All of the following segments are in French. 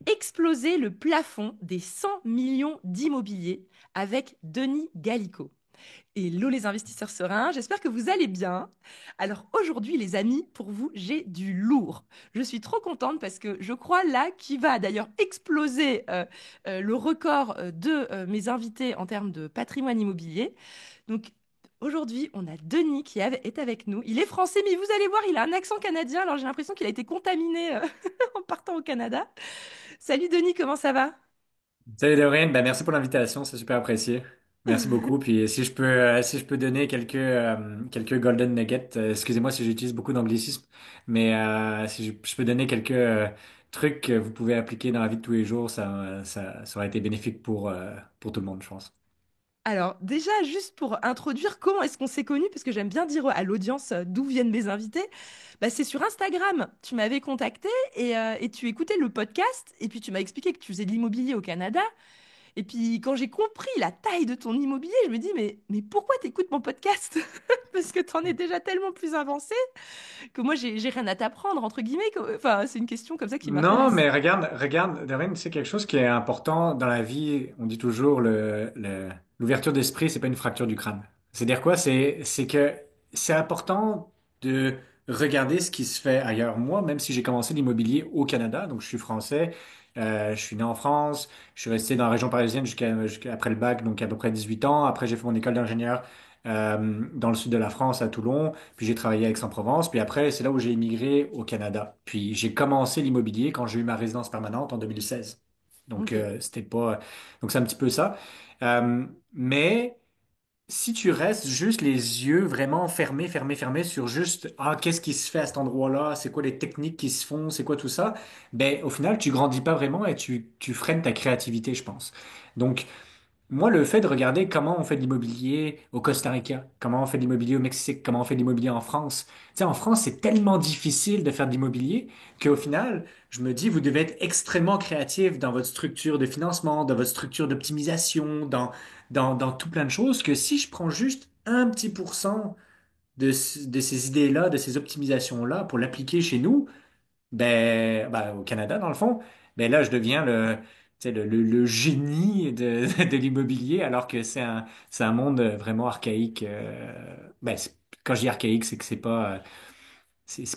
Exploser le plafond des 100 millions d'immobilier avec Denis Gallico. Hello les investisseurs sereins, j'espère que vous allez bien. Alors aujourd'hui les amis, pour vous, j'ai du lourd. Je suis trop contente parce que je crois là qu'il va d'ailleurs exploser le record de mes invités en termes de patrimoine immobilier. Donc aujourd'hui, on a Denis est avec nous. Il est français, mais vous allez voir, il a un accent canadien, alors j'ai l'impression qu'il a été contaminé en partant au Canada. Salut Denis, comment ça va? Salut Dorine, ben merci pour l'invitation, c'est super apprécié. Merci beaucoup. Puis si je peux donner quelques golden nuggets, excusez-moi si j'utilise beaucoup d'anglicisme, mais si je peux donner quelques trucs que vous pouvez appliquer dans la vie de tous les jours, ça aurait été bénéfique pour tout le monde, je pense. Alors, déjà, juste pour introduire, comment est-ce qu'on s'est connus? Parce que j'aime bien dire à l'audience d'où viennent mes invités. Bah, c'est sur Instagram. Tu m'avais contacté et tu écoutais le podcast. Et puis, tu m'as expliqué que tu faisais de l'immobilier au Canada. Et puis, quand j'ai compris la taille de ton immobilier, je me dis, mais pourquoi t'écoutes mon podcast? Parce que t'en es déjà tellement plus avancé que moi, j'ai rien à t'apprendre, entre guillemets. Enfin, c'est une question comme ça qui Non, m'intéresse. mais regarde, Dorine, c'est quelque chose qui est important dans la vie. On dit toujours l'ouverture d'esprit, c'est pas une fracture du crâne. C'est-à-dire quoi? C'est que c'est important de regarder ce qui se fait ailleurs. Moi, même si j'ai commencé l'immobilier au Canada, donc je suis français, je suis né en France, je suis resté dans la région parisienne jusqu'à après le bac, donc à peu près 18 ans. Après, j'ai fait mon école d'ingénieur dans le sud de la France, à Toulon. Puis j'ai travaillé à Aix-en-Provence. Puis après, c'est là où j'ai immigré au Canada. Puis j'ai commencé l'immobilier quand j'ai eu ma résidence permanente en 2016. Donc Ok. c'était pas. Donc c'est un petit peu ça. Mais si tu restes juste les yeux vraiment fermés sur juste qu'est-ce qui se fait à cet endroit-là, c'est quoi les techniques qui se font, c'est quoi tout ça, ben au final tu grandis pas vraiment et tu freines ta créativité, je pense. Donc moi, le fait de regarder comment on fait de l'immobilier au Costa Rica, comment on fait de l'immobilier au Mexique, comment on fait de l'immobilier en France. Tu sais, en France, c'est tellement difficile de faire de l'immobilier qu'au final, je me dis, vous devez être extrêmement créatif dans votre structure de financement, dans votre structure d'optimisation, dans tout plein de choses, que si je prends juste un petit pourcent de ces idées-là, de ces optimisations-là pour l'appliquer chez nous, au Canada, dans le fond, ben là, je deviens tu sais, le génie de l'immobilier, alors que c'est un monde vraiment archaïque. Quand je dis archaïque, c'est que c'est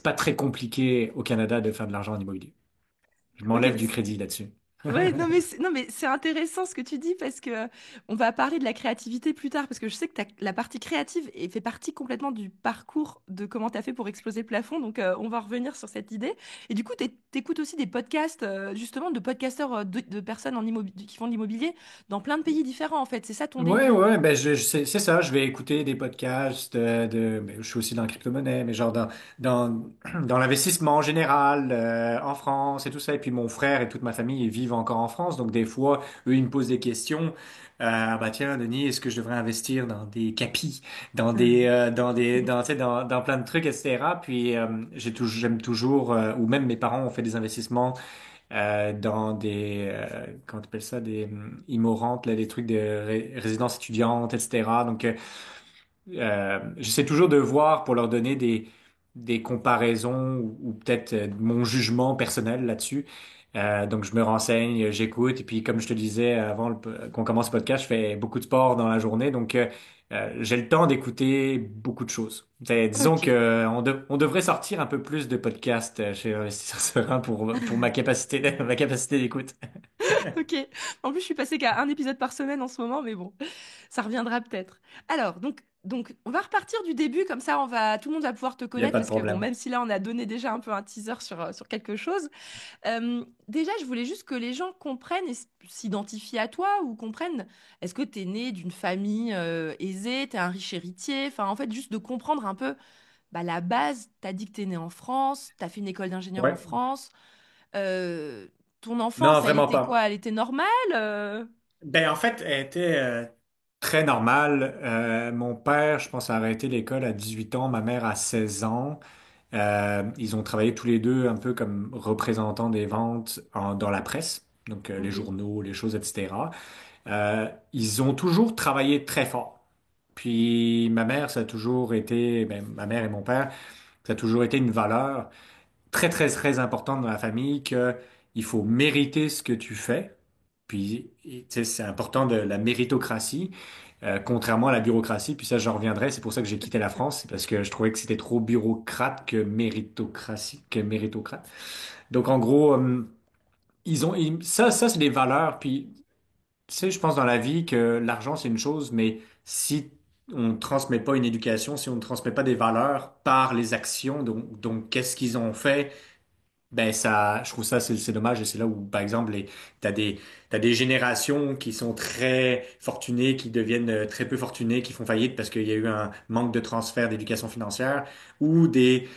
pas très compliqué au Canada de faire de l'argent en immobilier. Je m'enlève du Ok. crédit là-dessus. Ouais, non mais c'est intéressant ce que tu dis parce que on va parler de la créativité plus tard parce que je sais que la partie créative fait partie complètement du parcours de comment tu as fait pour exploser le plafond, donc on va revenir sur cette idée. Et du coup, t'écoutes aussi des podcasts justement de podcasteurs de personnes qui font de l'immobilier dans plein de pays différents en fait. C'est ça ton Ouais, délire? ouais, c'est ça. Je vais écouter des podcasts ben, je suis aussi dans la crypto-monnaie, mais genre dans, dans l'investissement en général, en France et tout ça. Et puis mon frère et toute ma famille, ils vivent encore en France. Donc des fois, eux, ils me posent des questions. Bah tiens, Denis, est-ce que je devrais investir dans des capis, tu sais, dans plein de trucs, etc. Puis j'aime toujours, ou même mes parents ont fait des investissements dans comment on appelle ça, des immorantes, là, des trucs de résidences étudiantes, etc. Donc, j'essaie toujours de voir pour leur donner des comparaisons ou peut-être mon jugement personnel là-dessus. Donc, je me renseigne, j'écoute, et puis comme je te disais avant qu'on commence le podcast, je fais beaucoup de sport dans la journée, donc j'ai le temps d'écouter beaucoup de choses. Disons Ok. que on devrait sortir un peu plus de podcasts chez Investisseurs Serein pour ma capacité d'écoute. Ok. En plus, je suis passée qu'à un épisode par semaine en ce moment, mais bon. Ça reviendra peut-être. Alors, donc, on va repartir du début, comme ça, tout le monde va pouvoir te Il n'y a connaître, pas de parce que bon, problème. même si là, on a donné déjà un peu un teaser sur quelque chose. Déjà, je voulais juste que les gens comprennent et s'identifient à toi ou comprennent, est-ce que tu es né d'une famille aisée, tu es un riche héritier, enfin, en fait, juste de comprendre un peu bah, la base. Tu as dit que tu es né en France, tu as fait une école d'ingénieur en Ouais. France. Euh, Ton Non, enfance, elle vraiment était quoi? pas. Elle était normale? Ben, en fait, elle était très normale. Mon père, je pense, a arrêté l'école à 18 ans, ma mère à 16 ans. Ils ont travaillé tous les deux un peu comme représentants des ventes dans la presse, donc les Ok. journaux, les choses, etc. Ils ont toujours travaillé très fort. Puis ma mère, ça a toujours été, ben, ma mère et mon père, ça a toujours été une valeur très, très, très importante dans la famille il faut mériter ce que tu fais. Puis, tu sais, c'est important de la méritocratie, contrairement à la bureaucratie. Puis ça, j'en reviendrai. C'est pour ça que j'ai quitté la France, c'est parce que je trouvais que c'était trop bureaucrate que méritocratie, que méritocrate. Donc, en gros, ça, c'est des valeurs. Puis, tu sais, je pense dans la vie que l'argent, c'est une chose, mais si on ne transmet pas une éducation, si on ne transmet pas des valeurs par les actions, donc qu'est-ce qu'ils ont fait? Ben ça, je trouve ça c'est dommage et c'est là où par exemple t'as des générations qui sont très fortunées qui deviennent très peu fortunées qui font faillite parce qu'il y a eu un manque de transfert d'éducation financière ou des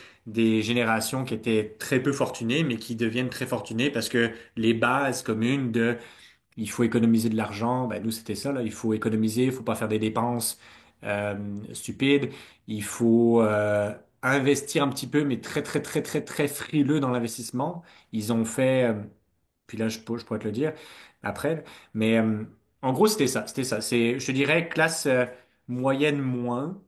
générations qui étaient très peu fortunées mais qui deviennent très fortunées parce que les bases communes de il faut économiser de l'argent. Ben, nous, c'était ça, là. Il faut économiser, il faut pas faire des dépenses euh, stupides. Il faut investir un petit peu, mais très, très, très, très, très frileux dans l'investissement. Ils ont fait, puis là, je pourrais te le dire après, mais en gros, c'était ça. C'était ça. C'est, je te dirais, classe moyenne moins.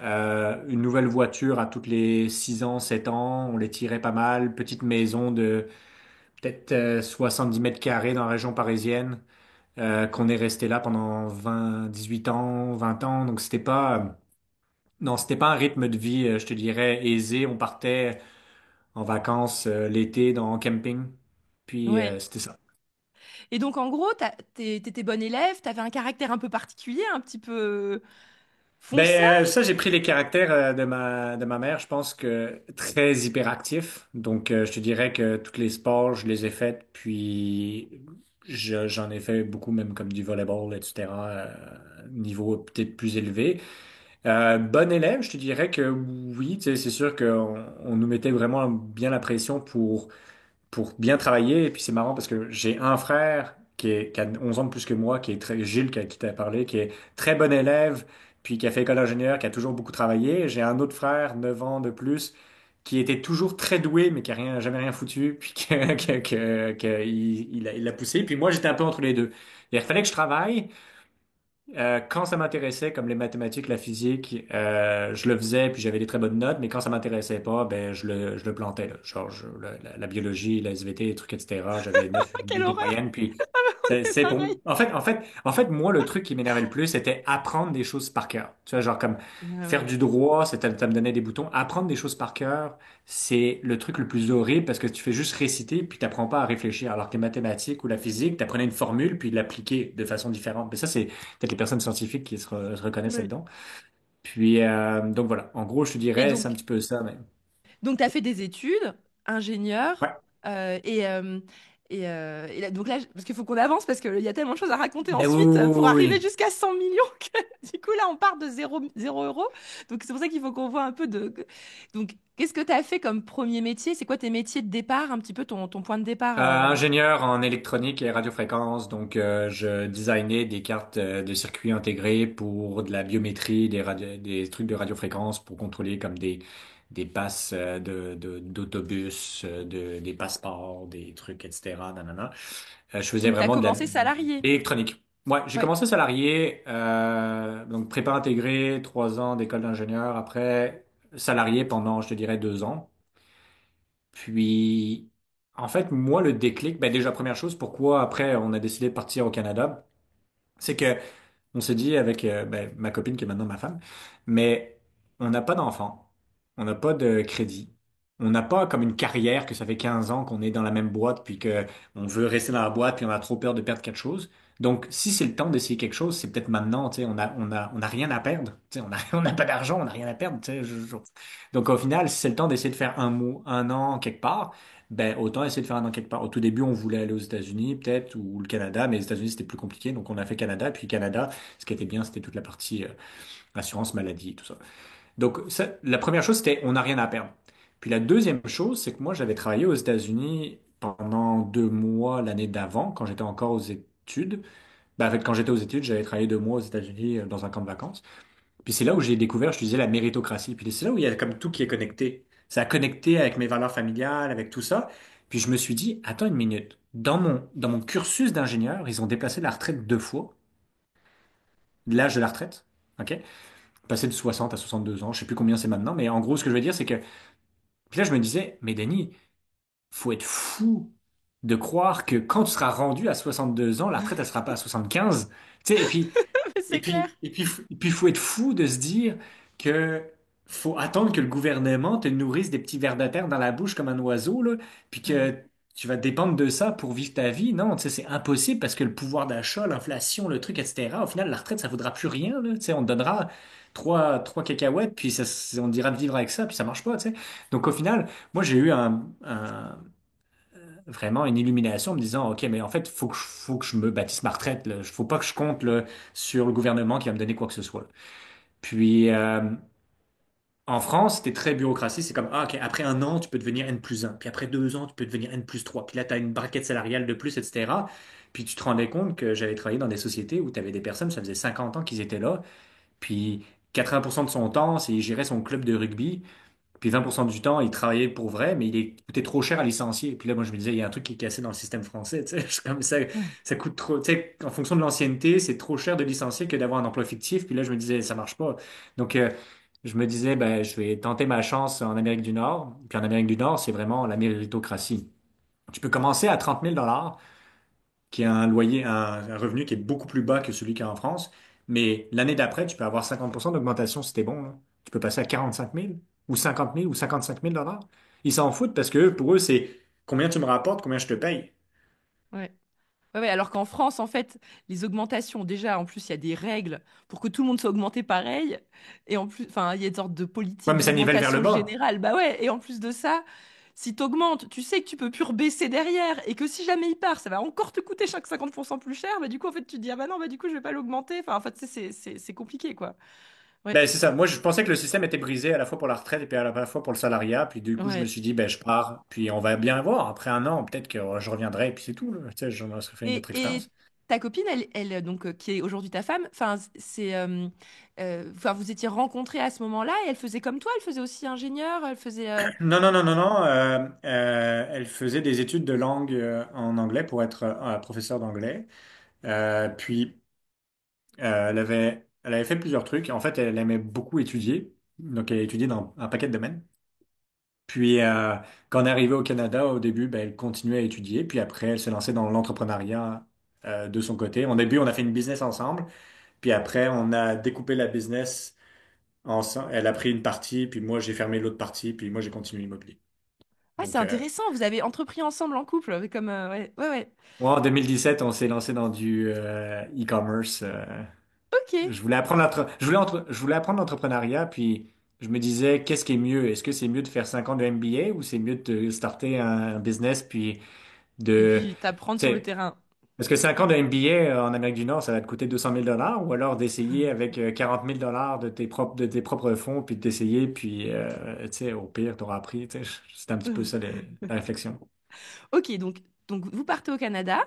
Une nouvelle voiture à toutes les 6 ans, 7 ans, on les tirait pas mal. Petite maison de peut-être 10 mètres carrés dans la région parisienne, qu'on est resté là pendant 18 ans, 20 ans. Donc non, c'était pas un rythme de vie, je te dirais, aisé. On partait en vacances l'été dans camping. Puis Ouais. c'était ça. Et donc, en gros, t'étais bonne élève, t'avais un caractère un peu particulier, un petit peu fonceur. Ça, j'ai pris les caractères de ma mère, je pense que très hyperactif. Donc, je te dirais que tous les sports, je les ai faits, puis j'en ai fait beaucoup, même comme du volleyball, etc., niveau peut-être plus élevé. Bon élève, je te dirais que oui, tu sais, c'est sûr on nous mettait vraiment bien la pression pour bien travailler. Et puis c'est marrant parce que j'ai un frère qui a 11 ans de plus que moi, qui est très, Gilles, qui t'a parlé, qui est très bon élève, puis qui a fait école d'ingénieur, qui a toujours beaucoup travaillé. J'ai un autre frère, 9 ans de plus, qui était toujours très doué, mais qui a jamais rien foutu, puis il l'a poussé. Puis moi, j'étais un peu entre les deux. Il fallait que je travaille. Quand ça m'intéressait, comme les mathématiques, la physique, je le faisais, puis j'avais des très bonnes notes, mais quand ça m'intéressait pas, ben je le plantais, là. Genre la biologie, la SVT, les trucs, etc. J'avais 9 Quelle 8 de horreur! moyenne, puis On est c'est pour... pareil. En fait, moi, le truc qui m'énervait le plus, c'était apprendre des choses par cœur. Tu vois, genre comme Ah faire ouais. du droit, ça me donnait des boutons. Apprendre des choses par cœur, c'est le truc le plus horrible parce que tu fais juste réciter, puis t'apprends pas à réfléchir. Alors que les mathématiques ou la physique, t'apprenais une formule, puis l'appliquer de façon différente. Mais ça, c'est peut-être les personnes scientifiques qui se reconnaissent Ouais. là-dedans. Puis, donc voilà. En gros, je te Et dirais, c'est un donc, petit peu ça, mais. Donc, tu as fait des études, ingénieur, Ouais. euh, et, euh, donc là, parce qu'il faut qu'on avance, parce qu'il y a tellement de choses à raconter Ben oui, ensuite pour oui, arriver oui, oui. jusqu'à 100 millions que du coup, là, on part de zéro euros. Donc, c'est pour ça qu'il faut qu'on voit un peu de... Donc, qu'est-ce que tu as fait comme premier métier? C'est quoi tes métiers de départ, un petit peu ton point de départ Ingénieur en électronique et radiofréquence, donc je designais des cartes de circuits intégrés pour de la biométrie, des trucs de radiofréquence pour contrôler comme des passes d'autobus, des passeports, des trucs, etc. Nanana. Je faisais Donc, tu as vraiment de commencé salarié. l'électronique. Ouais, j'ai Ouais. commencé salarié, donc prépa intégrée, 3 ans d'école d'ingénieur, après salarié pendant, je te dirais, 2 ans. Puis, en fait, moi, le déclic, ben déjà, première chose, pourquoi après on a décidé de partir au Canada, c'est que on s'est dit avec ben, ma copine qui est maintenant ma femme, mais on n'a pas d'enfant, on n'a pas de crédit, on n'a pas comme une carrière que ça fait 15 ans qu'on est dans la même boîte, puis que on veut rester dans la boîte, puis on a trop peur de perdre quelque chose. Donc, si c'est le temps d'essayer quelque chose, c'est peut-être maintenant, tu sais, on a rien à perdre, tu sais, on n'a pas d'argent, on n'a rien à perdre, tu sais. Donc, au final, si c'est le temps d'essayer de faire un an quelque part, ben, autant essayer de faire un an quelque part. Au tout début, on voulait aller aux États-Unis, peut-être, ou le Canada, mais les États-Unis, c'était plus compliqué, donc on a fait Canada, puis Canada, ce qui était bien, c'était toute la partie assurance maladie et tout ça. Donc, la première chose, c'était on n'a rien à perdre. Puis la deuxième chose, c'est que moi, j'avais travaillé aux États-Unis pendant 2 mois l'année d'avant, quand j'étais encore aux études. Ben, en fait, quand j'étais aux études, j'avais travaillé 2 mois aux États-Unis dans un camp de vacances. Puis c'est là où j'ai découvert, je te disais, la méritocratie. Puis c'est là où il y a comme tout qui est connecté. Ça a connecté avec mes valeurs familiales, avec tout ça. Puis je me suis dit, attends une minute. Dans mon cursus d'ingénieur, ils ont déplacé la retraite 2 fois, l'âge de la retraite. OK? Passé de 60 à 62 ans, je sais plus combien c'est maintenant, mais en gros, ce que je veux dire, c'est que, puis là, je me disais, mais Denis, faut être fou. de croire que quand tu seras rendu à 62 ans, la retraite, elle sera pas à 75. Tu sais, C'est clair. et puis, il faut être fou de se dire que faut attendre que le gouvernement te nourrisse des petits vers de terre dans la bouche comme un oiseau, là, puis Mm. que tu vas dépendre de ça pour vivre ta vie. Non, tu sais, c'est impossible parce que le pouvoir d'achat, l'inflation, le truc, etc. Au final, la retraite, ça vaudra plus rien, là. Tu sais, on te donnera trois cacahuètes, puis on te dira de vivre avec ça, puis ça marche pas, tu sais. Donc, au final, moi, j'ai eu vraiment une illumination en me disant, OK, mais en fait, faut que je me bâtisse ma retraite, là. Faut pas que je compte là, sur le gouvernement qui va me donner quoi que ce soit. Puis, en France, c'était très bureaucratie. C'est comme, ah, OK, après un an, tu peux devenir N+1. Puis après 2 ans, tu peux devenir N+3. Puis là, tu as une braquette salariale de plus, etc. Puis tu te rendais compte que j'avais travaillé dans des sociétés où tu avais des personnes, ça faisait 50 ans qu'ils étaient là. Puis 80% de son temps, c'est il gérait son club de rugby. Puis 20% du temps, il travaillait pour vrai, mais il coûtait trop cher à licencier. Puis là, moi, je me disais, il y a un truc qui est cassé dans le système français. Tu sais, c'est comme ça coûte trop. Tu sais, en fonction de l'ancienneté, c'est trop cher de licencier que d'avoir un emploi fictif. Puis là, je me disais, ça marche pas. Donc, je me disais, ben, je vais tenter ma chance en Amérique du Nord. Puis en Amérique du Nord, c'est vraiment la méritocratie. Tu peux commencer à 30 000 $, qui est un loyer, un revenu qui est beaucoup plus bas que celui qu'il y a en France. Mais l'année d'après, tu peux avoir 50% d'augmentation si t'es bon, là. Tu peux passer à 45 000 ou 50 000 ou 55 000 $. Ils s'en foutent parce que pour eux, c'est combien tu me rapportes, combien je te paye. Ouais. Ouais, ouais, alors qu'en France, en fait, les augmentations, déjà, en plus, il y a des règles pour que tout le monde soit augmenté pareil. Et en plus, enfin, il y a une sorte de Ouais, politique mais ça nivelle vers le d'augmentation bas. générale. Bah ouais, et en plus de ça, si tu augmentes, tu sais que tu peux plus rebaisser derrière et que si jamais il part, ça va encore te coûter chaque 50% plus cher. Bah du coup, en fait, tu te dis, ah bah non, bah du coup, je vais pas l'augmenter. Enfin, en fait, c'est compliqué, quoi. Ouais, Ben, c'est ça. Moi, je pensais que le système était brisé à la fois pour la retraite et puis à la fois pour le salariat. Puis du coup, je me ouais. suis dit, ben, je pars. Puis on va bien voir. Après un an, peut-être que je reviendrai et puis c'est tout, là. Tu sais, j'en aurais fait une autre Et expérience. ta copine, donc, qui est aujourd'hui ta femme, enfin, enfin, vous étiez rencontrés à ce moment-là et elle faisait comme toi, elle faisait aussi ingénieur, elle faisait. Non, non, non, non, non. Elle faisait des études de langue en anglais pour être professeur d'anglais. Puis, elle avait fait plusieurs trucs. En fait, elle aimait beaucoup étudier. Donc, elle a étudié dans un paquet de domaines. Puis, quand on est arrivé au Canada, au début, ben, elle continuait à étudier. Puis après, elle s'est lancée dans l'entrepreneuriat de son côté. Au début, on a fait une business ensemble. Puis après, on a découpé la business ensemble. Elle a pris une partie, puis moi, j'ai fermé l'autre partie, puis moi, j'ai continué l'immobilier. Ah, c'est Donc, intéressant, vous avez entrepris ensemble en couple, comme. Ouais, ouais, ouais. ouais, en 2017, on s'est lancé dans du e-commerce. Ok. Je voulais apprendre l'entrepreneuriat, puis je me disais, qu'est-ce qui est mieux? Est-ce que c'est mieux de faire 5 ans de MBA ou c'est mieux de starter un business puis Et de, puis t'apprendre tu sur le sais, terrain. parce que 5 ans de MBA en Amérique du Nord, ça va te coûter 200 000 $, ou alors d'essayer avec 40 000 $ de tes propres fonds, puis d'essayer, puis tu sais, au pire, tu auras appris. Tu sais, c'était un petit peu ça la réflexion. Ok, donc vous partez au Canada.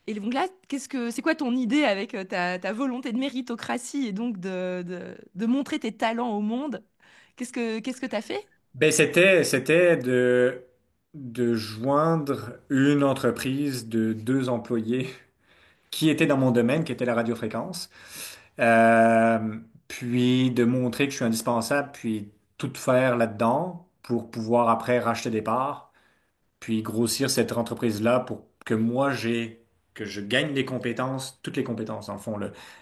Et donc là, c'est quoi ton idée avec ta volonté de méritocratie et donc de montrer tes talents au monde? Qu'est-ce que t'as fait? Ben, c'était de joindre une entreprise de 2 employés qui était dans mon domaine, qui était la radiofréquence, puis de montrer que je suis indispensable, puis tout faire là-dedans pour pouvoir après racheter des parts, puis grossir cette entreprise-là pour que que je gagne les compétences, toutes les compétences, en fond,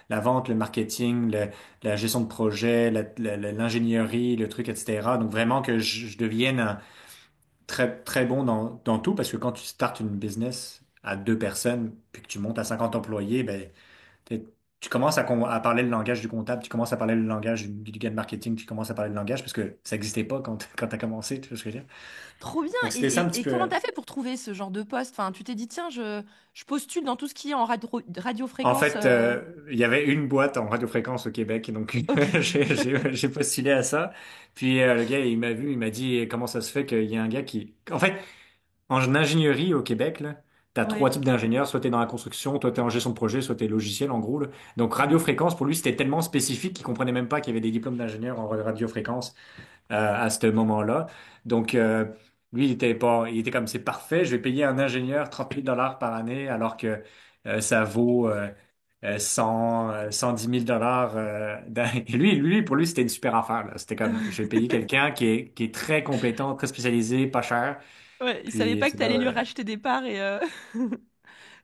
la vente, le marketing, la gestion de projet, l'ingénierie, le truc, etc. Donc vraiment que je devienne très, très bon dans tout, parce que quand tu startes une business à 2 personnes, puis que tu montes à 50 employés, ben, t'es- tu commences à parler le langage du comptable, tu commences à parler le langage du gars de marketing, tu commences à parler le langage, parce que ça n'existait pas quand tu as commencé, tu vois ce que je veux dire? Trop bien. Donc c'était ça un petit Et comment peu. t'as fait pour trouver ce genre de poste? Enfin, tu t'es dit, tiens, je postule dans tout ce qui est en En radiofréquence. fait, il y avait une boîte en radiofréquence au Québec, donc Ok. j'ai postulé à ça. Puis le gars, il m'a vu, il m'a dit comment ça se fait qu'il y a un gars qui. En fait, en ingénierie au Québec, là, tu as trois Ouais. types d'ingénieurs. Soit tu es dans la construction, toi tu es en gestion de projet, soit tu es logiciel en gros, là. Donc radiofréquence, pour lui, c'était tellement spécifique qu'il comprenait même pas qu'il y avait des diplômes d'ingénieur en radiofréquence à ce moment-là. Donc lui, il était comme c'est parfait, je vais payer un ingénieur 30 000 $ par année alors que ça vaut 110 000 $ Et pour lui, c'était une super affaire, là. C'était comme, je vais payer quelqu'un qui est très compétent, très spécialisé, pas cher. Ouais, il savait Puis pas que c'est là, t'allais lui racheter des parts et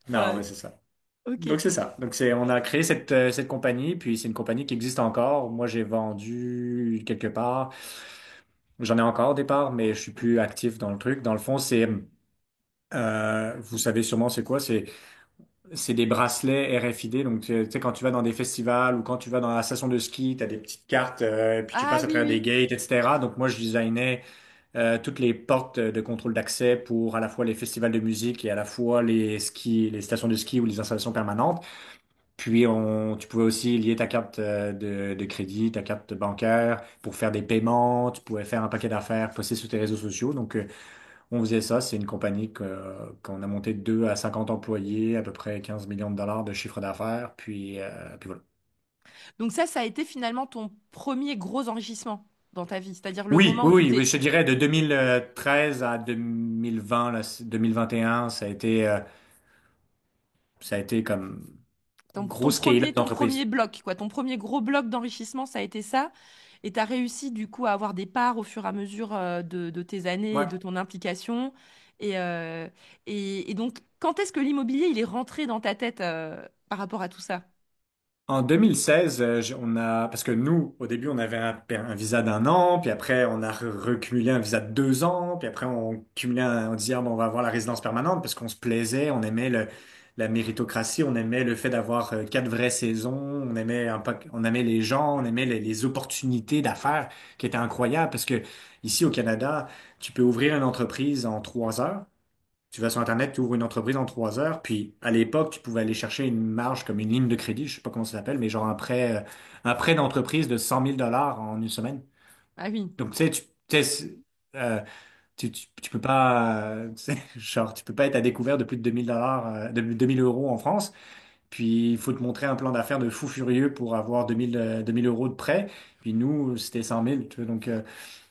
non, enfin, mais c'est ça. ok. Donc c'est ça. Donc c'est, on a créé cette compagnie, puis c'est une compagnie qui existe encore. Moi, j'ai vendu quelque part. J'en ai encore des parts, mais je suis plus actif dans le truc. Dans le fond, vous savez sûrement c'est quoi? C'est des bracelets RFID. Donc, tu sais, quand tu vas dans des festivals ou quand tu vas dans la station de ski, tu as des petites cartes, puis tu Ah passes à oui, travers des oui. gates, etc. Donc, moi, je designais toutes les portes de contrôle d'accès pour à la fois les festivals de musique et à la fois les skis, les stations de ski ou les installations permanentes. Puis, tu pouvais aussi lier ta carte de crédit, ta carte bancaire pour faire des paiements. Tu pouvais faire un paquet d'affaires, poster sur tes réseaux sociaux. Donc, on faisait ça, c'est une compagnie qu'on a montée de 2 à 50 employés, à peu près 15 millions de dollars de chiffre d'affaires, puis voilà. Donc ça a été finalement ton premier gros enrichissement dans ta vie, c'est-à-dire le Oui, moment où oui, tu oui, oui, t'es, je te dirais de 2013 à 2020, là, 2021, ça a été comme gros scale-up ton premier d'entreprise. bloc, quoi, ton premier gros bloc d'enrichissement, ça a été ça. Et tu as réussi du coup à avoir des parts au fur et à mesure de tes années et Ouais. de ton implication. Et, euh, et donc, quand est-ce que l'immobilier, il est rentré dans ta tête par rapport à tout ça? En 2016, parce que nous, au début, on avait un visa d'un an, puis après, on a recumulé un visa de 2 ans, puis après, on cumulait on disait, ah, bon, on va avoir la résidence permanente parce qu'on se plaisait, on aimait la méritocratie, on aimait le fait d'avoir 4 vraies saisons, on aimait les gens, on aimait les opportunités d'affaires qui étaient incroyables parce que ici au Canada, tu peux ouvrir une entreprise en 3 heures. Tu vas sur Internet, tu ouvres une entreprise en 3 heures, puis à l'époque, tu pouvais aller chercher une marge comme une ligne de crédit, je sais pas comment ça s'appelle, mais genre un prêt d'entreprise de 100 000 dollars en une semaine. Ah oui, Donc, tu sais, euh, tu peux pas, tu sais, genre, tu peux pas être à découvert de plus de 2000 dollars, de 2000 euros en France. Puis, il faut te montrer un plan d'affaires de fou furieux pour avoir 2000 euros de prêt. Puis, nous, c'était 100 000, tu vois. Donc,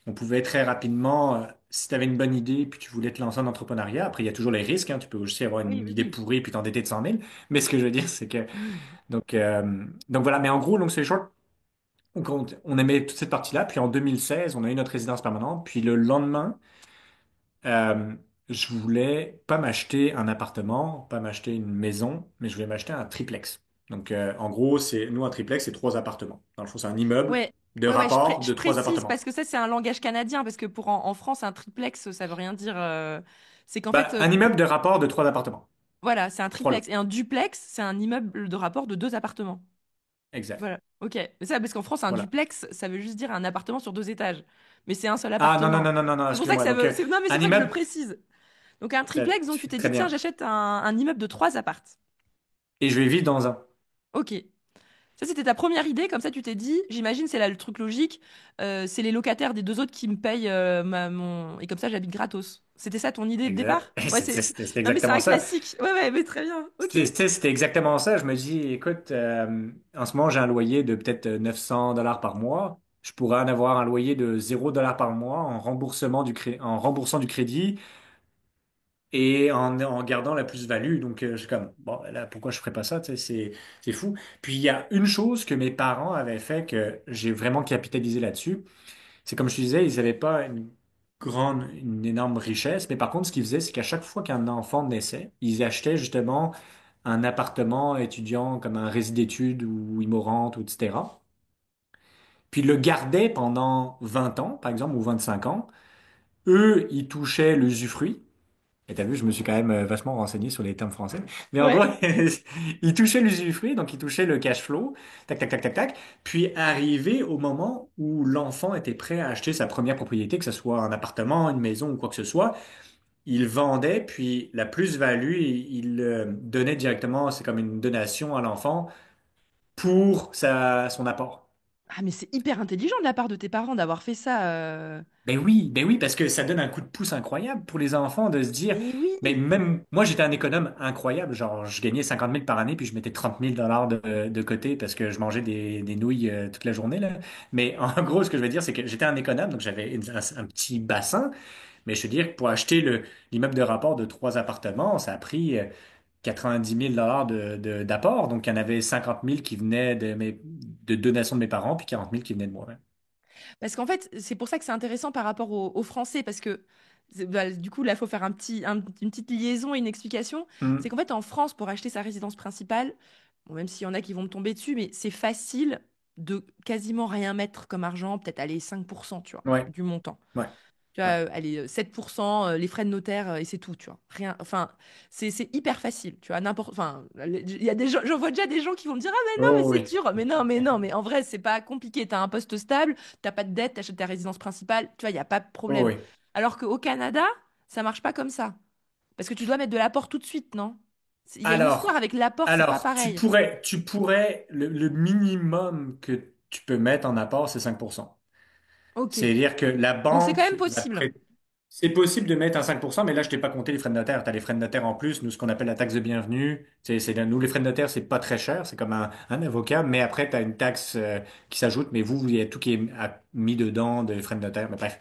on pouvait très rapidement, si tu avais une bonne idée puis tu voulais te lancer en entrepreneuriat, après il y a toujours les risques, hein, tu peux aussi avoir oui, une oui, idée oui. pourrie puis t'endetter de 100 000. Mais ce que je veux dire, c'est que donc voilà. Mais en gros, donc c'est short. On aimait toute cette partie-là. Puis en 2016, on a eu notre résidence permanente. Puis le lendemain, euh, je voulais pas m'acheter un appartement, pas m'acheter une maison, mais je voulais m'acheter un triplex. Donc en gros, c'est nous un triplex, c'est 3 appartements. Dans le fond, c'est un immeuble Ouais, de ouais, rapport je de trois précise parce appartements. que ça, c'est un langage canadien, parce que en France, un triplex, ça veut rien dire. C'est qu'en fait, Bah, un immeuble de rapport de 3 appartements. voilà, c'est un 3 lots. triplex. Et un duplex, c'est un immeuble de rapport de deux appartements. Exact. Voilà, ok. Mais ça, parce qu'en France, un Voilà. duplex, ça veut juste dire un appartement sur deux étages. Mais c'est un seul Ah non, non, appartement. non, non, non, non, C'est pour ça que excuse-moi. ça Donc, veut. Non, mais c'est un pour ça que je le immeuble, précise. Donc un ça, triplex, donc tu tu fais t'es très dit, tiens, bien. j'achète un immeuble de trois appartes. Et je vais vivre dans un. Ok. Ça, c'était ta première idée, comme ça tu t'es dit, j'imagine, c'est là le truc logique, c'est les locataires des deux autres qui me payent mon... Et comme ça, j'habite gratos. C'était ça ton idée de Exact. départ? Ouais, C'était Non, mais c'est exactement un ça. classique. Ouais, ouais, mais très bien. Ok. C'était exactement ça. Je me dis, écoute, en ce moment, j'ai un loyer de peut-être 900 dollars par mois. Je pourrais en avoir un loyer de 0 $ par mois en remboursant du crédit et en gardant la plus-value. Donc, je suis comme, bon, là, pourquoi je ferais pas ça? Tu sais, c'est fou. Puis, il y a une chose que mes parents avaient fait que j'ai vraiment capitalisé là-dessus. C'est comme je te disais, ils n'avaient pas une énorme richesse, mais par contre, ce qu'ils faisaient, c'est qu'à chaque fois qu'un enfant naissait, ils achetaient justement un appartement étudiant comme un résident d'études ou immorante, ou etc. Puis ils le gardaient pendant 20 ans, par exemple, ou 25 ans. Eux, ils touchaient l'usufruit. Et t'as vu, je me suis quand même vachement renseigné sur les termes français. Mais en gros, Ouais. ils touchaient l'usufruit, donc ils touchaient le cash flow, tac, tac, tac, tac, tac. Puis arrivé au moment où l'enfant était prêt à acheter sa première propriété, que ce soit un appartement, une maison ou quoi que ce soit, il vendait, puis la plus-value, il donnait directement, c'est comme une donation à l'enfant pour son apport. Ah, mais c'est hyper intelligent de la part de tes parents d'avoir fait ça. Ben oui, parce que ça donne un coup de pouce incroyable pour les enfants de se dire, Mais oui. mais même moi j'étais un économe incroyable, genre je gagnais 50 000 par année puis je mettais 30 000 dollars de côté parce que je mangeais des nouilles toute la journée là. Mais en gros ce que je veux dire c'est que j'étais un économe donc j'avais un petit bassin, mais je veux dire pour acheter l'immeuble de rapport de 3 appartements ça a pris 90 000 dollars d'apport, donc il y en avait 50 000 qui venaient de donations de mes parents puis 40 000 qui venaient de moi. Parce qu'en fait, c'est pour ça que c'est intéressant par rapport aux Français, parce que Bah, du coup, là, il faut faire une petite liaison et une explication. C'est Hmm. qu'en fait, en France, pour acheter sa résidence principale, bon, même s'il y en a qui vont me tomber dessus, mais c'est facile de quasiment rien mettre comme argent, peut-être aller 5%, tu vois, Ouais, du montant. ouais, Tu vois, ouais. allez, 7%, les frais de notaire, et c'est tout, tu vois. Rien, enfin, c'est hyper facile, tu vois, n'importe, enfin, il y a des gens, j'en vois déjà des gens qui vont me dire, ah, mais non, mais Oh c'est oui, dur. Mais non, mais non, mais en vrai, c'est pas compliqué. T'as un poste stable, t'as pas de dette, t'achètes ta résidence principale, tu vois, il n'y a pas de oh problème. oui. Alors qu'au Canada, ça marche pas comme ça. Parce que tu dois mettre de l'apport tout de suite, non? Il y a une histoire Alors, avec l'apport, c'est pas alors, pareil. tu pourrais, le minimum que tu peux mettre en apport, c'est 5%. Ok. C'est-à-dire que la Donc c'est quand banque même va te possible. prêter. C'est possible de mettre un 5%, mais là, je t'ai pas compté les frais de notaire. Tu as les frais de notaire en plus, nous, ce qu'on appelle la taxe de bienvenue. Nous, les frais de notaire, c'est pas très cher, c'est comme un avocat, mais après, tu as une taxe qui s'ajoute, mais vous, il y a tout qui est mis dedans, des frais de notaire, mais bref.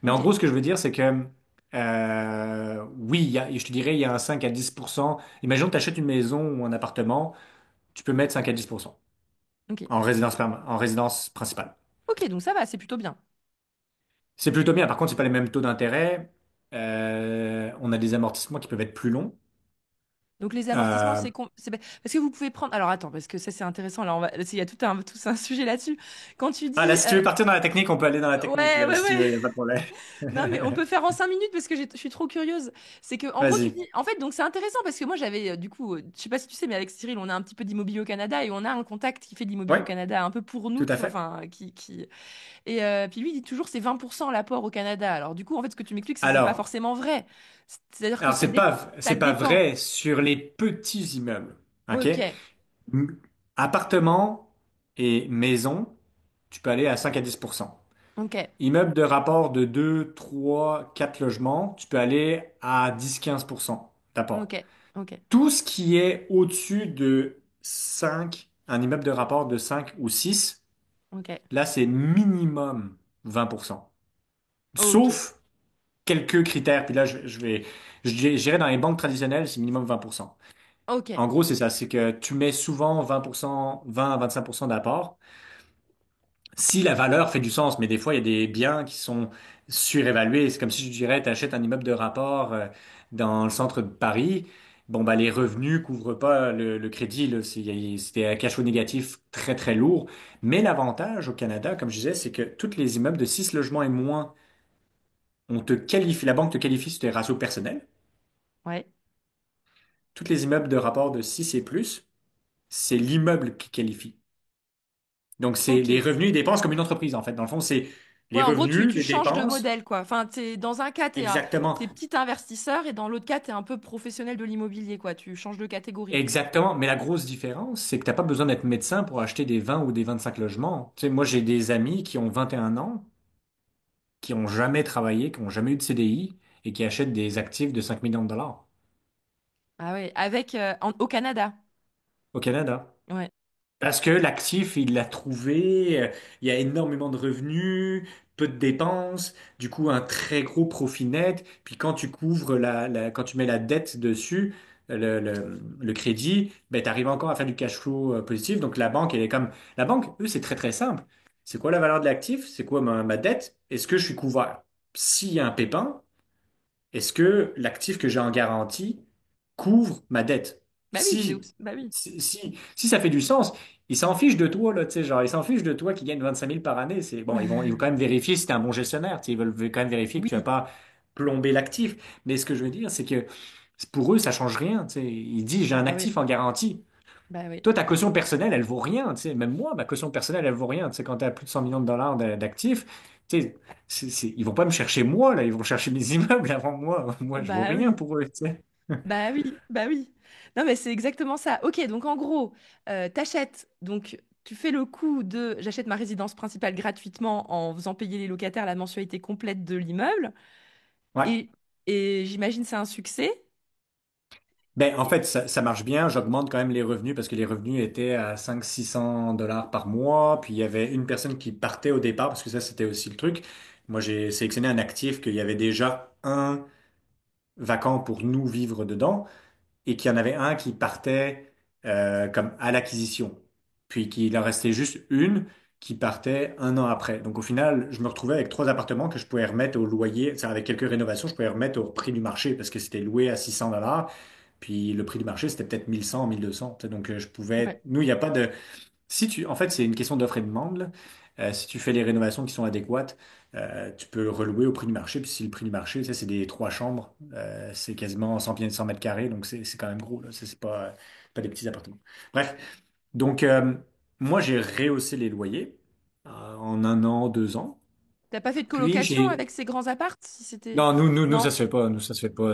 Mais en Ok. gros, ce que je veux dire, c'est que oui, je te dirais, il y a un 5 à 10%. Imagine que tu achètes une maison ou un appartement, tu peux mettre 5 à 10% Ok. en résidence principale. Ok, donc ça va, c'est plutôt bien. C'est plutôt bien. Par contre, c'est pas les mêmes taux d'intérêt. On a des amortissements qui peuvent être plus longs. Donc les amortissements, Euh, parce que vous pouvez prendre. Alors attends, parce que ça c'est intéressant. Là, il y a tout un sujet là-dessus. Quand tu Ah là, dis, si tu veux partir dans la technique, on peut aller dans la technique, ouais, là, ouais, si tu ouais. veux, il n'y a pas de problème. Non, mais on peut faire en 5 minutes parce que je suis trop curieuse. C'est que, en gros, tu Vas-y. dis. En fait, donc c'est intéressant parce que moi, j'avais, du coup, je sais pas si tu sais, mais avec Cyril, on a un petit peu d'immobilier au Canada et on a un contact qui fait de Oui, l'immobilier au Canada un peu pour nous, tout tu à vois. fait. Enfin, Et puis lui, il dit toujours c'est 20% l'apport au Canada. Alors, du coup, en fait, ce que tu m'expliques, c'est que c'est pas Alors, forcément vrai. C'est-à-dire que alors ça c'est pas dépend. vrai sur les petits immeubles. OK? Ok, M- Appartements et maisons, tu peux aller à 5 à 10%. ok, Immeuble de rapport de 2, 3, 4 logements, tu peux aller à 10-15% d'apport. ok, ok, Tout ce qui est au-dessus de 5, un immeuble de rapport de 5 ou 6, ok, là, c'est minimum 20%. ok, Sauf quelques critères. Puis là, j'irai dans les banques traditionnelles, c'est minimum 20%. ok. En gros, c'est ça. C'est que tu mets souvent 20%, 20 à 25% d'apport. Si la valeur fait du sens, mais des fois, il y a des biens qui sont surévalués. C'est comme si je dirais, tu achètes un immeuble de rapport dans le centre de Paris. Bon, bah, les revenus couvrent pas le crédit, là. C'était un cash flow négatif très, très lourd. Mais l'avantage au Canada, comme je disais, c'est que tous les immeubles de 6 logements et moins, la banque te qualifie sur tes ratios personnels. Ouais, Tous les immeubles de rapport de 6 et plus, c'est l'immeuble qui qualifie. Donc, c'est ok. les revenus et dépenses comme une entreprise, en fait. Dans le fond, c'est les Ouais, en gros, revenus, tu les changes de dépenses. modèle, quoi. Enfin, dans un cas, Exactement. t'es petit investisseur et dans l'autre cas, t'es un peu professionnel de l'immobilier, quoi. Tu changes de catégorie. Exactement. Mais la grosse différence, c'est que t'as pas besoin d'être médecin pour acheter des 20 ou des 25 logements. Tu sais, moi, j'ai des amis qui ont 21 ans, qui ont jamais travaillé, qui ont jamais eu de CDI et qui achètent des actifs de 5 millions de dollars Ah ouais, au Canada. au Canada. Ouais, Parce que l'actif, il l'a trouvé, il y a énormément de revenus, peu de dépenses, du coup un très gros profit net. Puis quand tu couvres quand tu mets la dette dessus, le crédit, ben, tu arrives encore à faire du cash flow positif. Donc la banque, elle est comme... La banque, eux, c'est très très simple. C'est quoi la valeur de l'actif? C'est quoi ma dette? Est-ce que je suis couvert? S'il y a un pépin, est-ce que l'actif que j'ai en garantie couvre ma dette? bah oui, bah oui. Si ça fait du sens, ils s'en fichent de toi, là, tu sais, genre, ils s'en fichent de toi qui gagne 25 000 par année. C'est bon, ils vont quand même vérifier si tu es un bon gestionnaire, tu sais, ils veulent quand même vérifier que tu vas Oui, pas plomber l'actif. Mais ce que je veux dire, c'est que pour eux, ça change rien, tu sais. Ils disent, j'ai un bah actif oui, en garantie. bah oui. Toi, ta caution personnelle, elle vaut rien, tu sais. Même moi, ma caution personnelle, elle vaut rien. Tu sais, quand tu as plus de 100 millions de dollars d'actifs, tu sais, ils vont pas me chercher moi, là, ils vont chercher mes immeubles avant moi. Moi, je vaux Bah rien oui, pour eux, tu sais. bah oui, bah oui. Non, mais c'est exactement ça. Ok, donc en gros, t'achètes, donc tu fais le coup de j'achète ma résidence principale gratuitement en faisant payer les locataires la mensualité complète de l'immeuble. Ouais. Et, et j'imagine c'est un succès. Ben, en Et- fait, ça marche bien. J'augmente quand même les revenus parce que les revenus étaient à 500-600 dollars par mois. Puis il y avait une personne qui partait au départ parce que ça, c'était aussi le truc. Moi, j'ai sélectionné un actif qu'il y avait déjà un vacant pour nous vivre dedans et qu'il y en avait un qui partait comme à l'acquisition. Puis qu'il en restait juste une. qui partait un an après. Donc au final, je me retrouvais avec trois appartements que je pouvais remettre au loyer, c'est-à-dire avec quelques rénovations, je pouvais remettre au prix du marché parce que c'était loué à 600 $. Puis le prix du marché, c'était peut-être 1100, 1200. Tu sais. Donc je Ouais. pouvais, nous, il n'y a pas de, si tu, en fait, c'est une question d'offre et de demande, là. Si tu fais les rénovations qui sont adéquates, tu peux relouer au prix du marché. Puis si le prix du marché, ça, c'est des trois chambres, c'est quasiment 100 pieds, 100 mètres carrés, donc c'est quand même gros, là. Ça, c'est pas des petits appartements. Bref, donc moi, j'ai rehaussé les loyers en un an, 2 ans. T'as pas fait de Puis colocation j'ai avec ces grands apparts si c'était... non, nous, ça Non? se fait pas. Nous, ça se fait pas.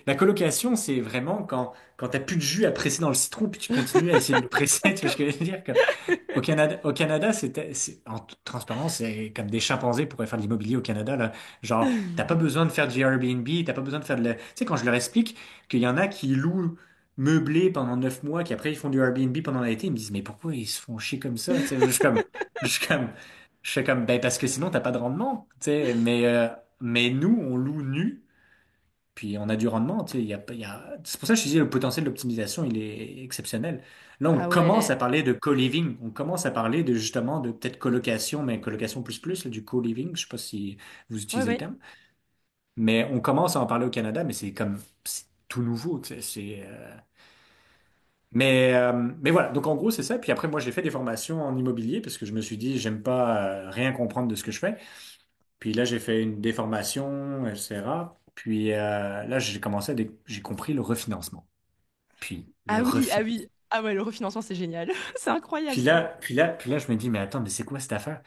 La colocation, c'est vraiment quand t'as plus de jus à presser dans le citron, puis tu continues à essayer de le presser. Tu vois ce que je veux dire? Au Canada, en toute transparence, c'est comme des chimpanzés pourraient faire de l'immobilier au Canada, là. Genre, t'as pas besoin de faire du Airbnb, t'as pas besoin de faire de la... Tu sais, quand je leur explique qu'il y en a qui louent meublé pendant 9 mois, qui après ils font du Airbnb pendant l'été, ils me disent, mais pourquoi ils se font chier comme ça? Tu sais, je suis comme, je fais comme, ben parce que sinon t'as pas de rendement. Tu sais, mais nous, on loue nu. Puis on a du rendement, tu sais, c'est pour ça que je te dis le potentiel d'optimisation, il est exceptionnel. Là, on Ah commence à ouais. parler de co-living, on commence à parler de justement de peut-être colocation, mais colocation plus plus, là, du co-living, je sais pas si vous Ouais, utilisez le ouais. terme, mais on commence à en parler au Canada, mais c'est tout nouveau, tu sais, mais voilà, donc en gros c'est ça. Puis après moi j'ai fait des formations en immobilier parce que je me suis dit j'aime pas rien comprendre de ce que je fais. Puis là, j'ai fait une déformation, etc. Puis là, j'ai compris le refinancement. Puis le Ah oui, ah refinancement. oui. Ah ouais, le refinancement, c'est génial. C'est incroyable Puis ça. là, puis là, puis là, je me dis, mais attends, mais c'est quoi cette affaire?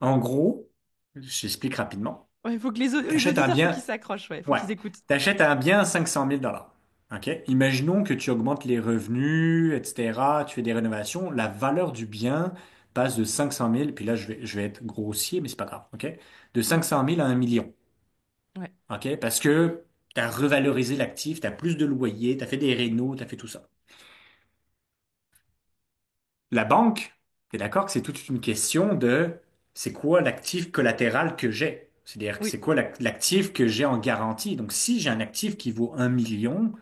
En gros, j'explique rapidement. Ouais, il faut que les T'achètes un auditeurs, faut qu'ils bien, s'accrochent, ouais, faut ouais, qu'ils écoutent. t'achètes un bien à 500 000 $. OK? Imaginons que tu augmentes les revenus, etc. Tu fais des rénovations. La valeur du bien passe de 500 000, puis là, je vais être grossier, mais c'est pas grave. OK? De Mm. 500 000 à 1 million. Ouais. OK? Parce que tu as revalorisé l'actif, tu as plus de loyers, tu as fait des rénaux, tu as fait tout ça. La banque, tu es d'accord que c'est toute une question de c'est quoi l'actif collatéral que j'ai? C'est-à-dire que Oui, c'est quoi l'actif que j'ai en garantie? Donc, si j'ai un actif qui vaut 1 million,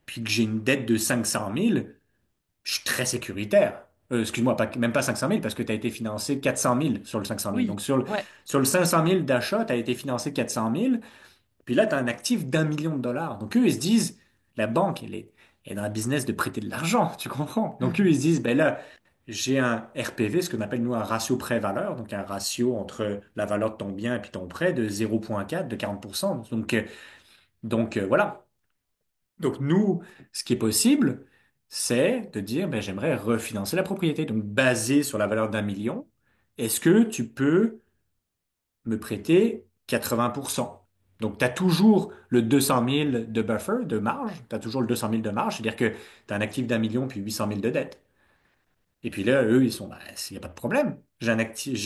puis que j'ai une dette de 500 000, je suis très sécuritaire. Excuse-moi, même pas 500 000 parce que tu as été financé 400 000 sur le 500 000. oui, Donc, ouais. sur le 500 000 d'achat, tu as été financé 400 000. Puis là, tu as un actif d'1 million de dollars. Donc eux, ils se disent, la banque, elle est dans la business de prêter de l'argent, tu comprends? Donc eux, ils se disent, ben là, j'ai un RPV, ce qu'on appelle nous un ratio prêt-valeur, donc un ratio entre la valeur de ton bien et puis ton prêt de 0,4, de 40%. Donc voilà. Donc nous, ce qui est possible, c'est de dire, ben, j'aimerais refinancer la propriété. Donc basé sur la valeur d'1 million, est-ce que tu peux me prêter 80%? Donc, tu as toujours le 200 000 de buffer, de marge. Tu as toujours le 200 000 de marge. C'est-à-dire que tu as un actif d'1 million puis 800 000 de dette. Et puis là, eux, ils sont, bah, il n'y a pas de problème. J'ai un actif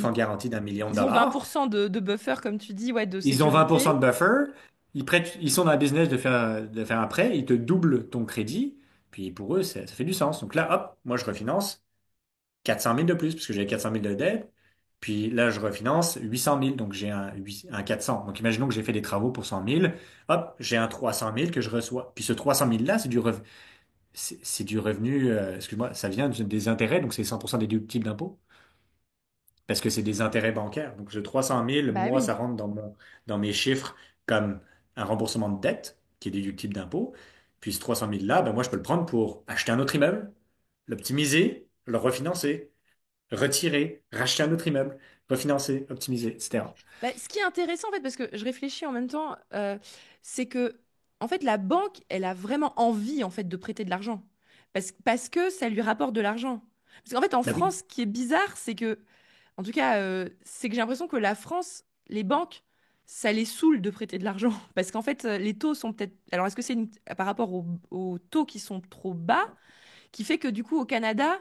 en Ils, garantie d'1 million de ils ont vingt dollars. pour cent de buffer, comme tu dis, ouais, de Ils ont 20% sécurité. de buffer. Ils sont dans la business de faire un prêt. Ils te doublent ton crédit. Puis pour eux, ça fait du sens. Donc là, hop, moi, je refinance 400 000 de plus, parce que j'ai 400 000 de dette. Puis là, je refinance 800 000, donc j'ai un 400. Donc imaginons que j'ai fait des travaux pour 100 000. Hop, j'ai un 300 000 que je reçois. Puis ce 300 000-là, c'est du revenu, excuse-moi, ça vient des intérêts, donc c'est 100% déductible d'impôt, parce que c'est des intérêts bancaires. Donc ce 300 000, Bah moi, oui. ça rentre dans mes chiffres comme un remboursement de dette qui est déductible d'impôt. Puis ce 300 000-là, ben moi, je peux le prendre pour acheter un autre immeuble, l'optimiser, le refinancer, retirer, racheter un autre immeuble, refinancer, optimiser, etc. Bah, ce qui est intéressant, en fait, parce que je réfléchis en même temps, c'est que, en fait, la banque, elle a vraiment envie, en fait, de prêter de l'argent. Parce que ça lui rapporte de l'argent. Parce qu'en fait, en Ben oui. France, ce qui est bizarre, c'est que, en tout cas, c'est que j'ai l'impression que la France, les banques, ça les saoule de prêter de l'argent. Parce qu'en fait, les taux sont peut-être... Alors, est-ce que c'est par rapport aux taux qui sont trop bas, qui fait que, du coup, au Canada,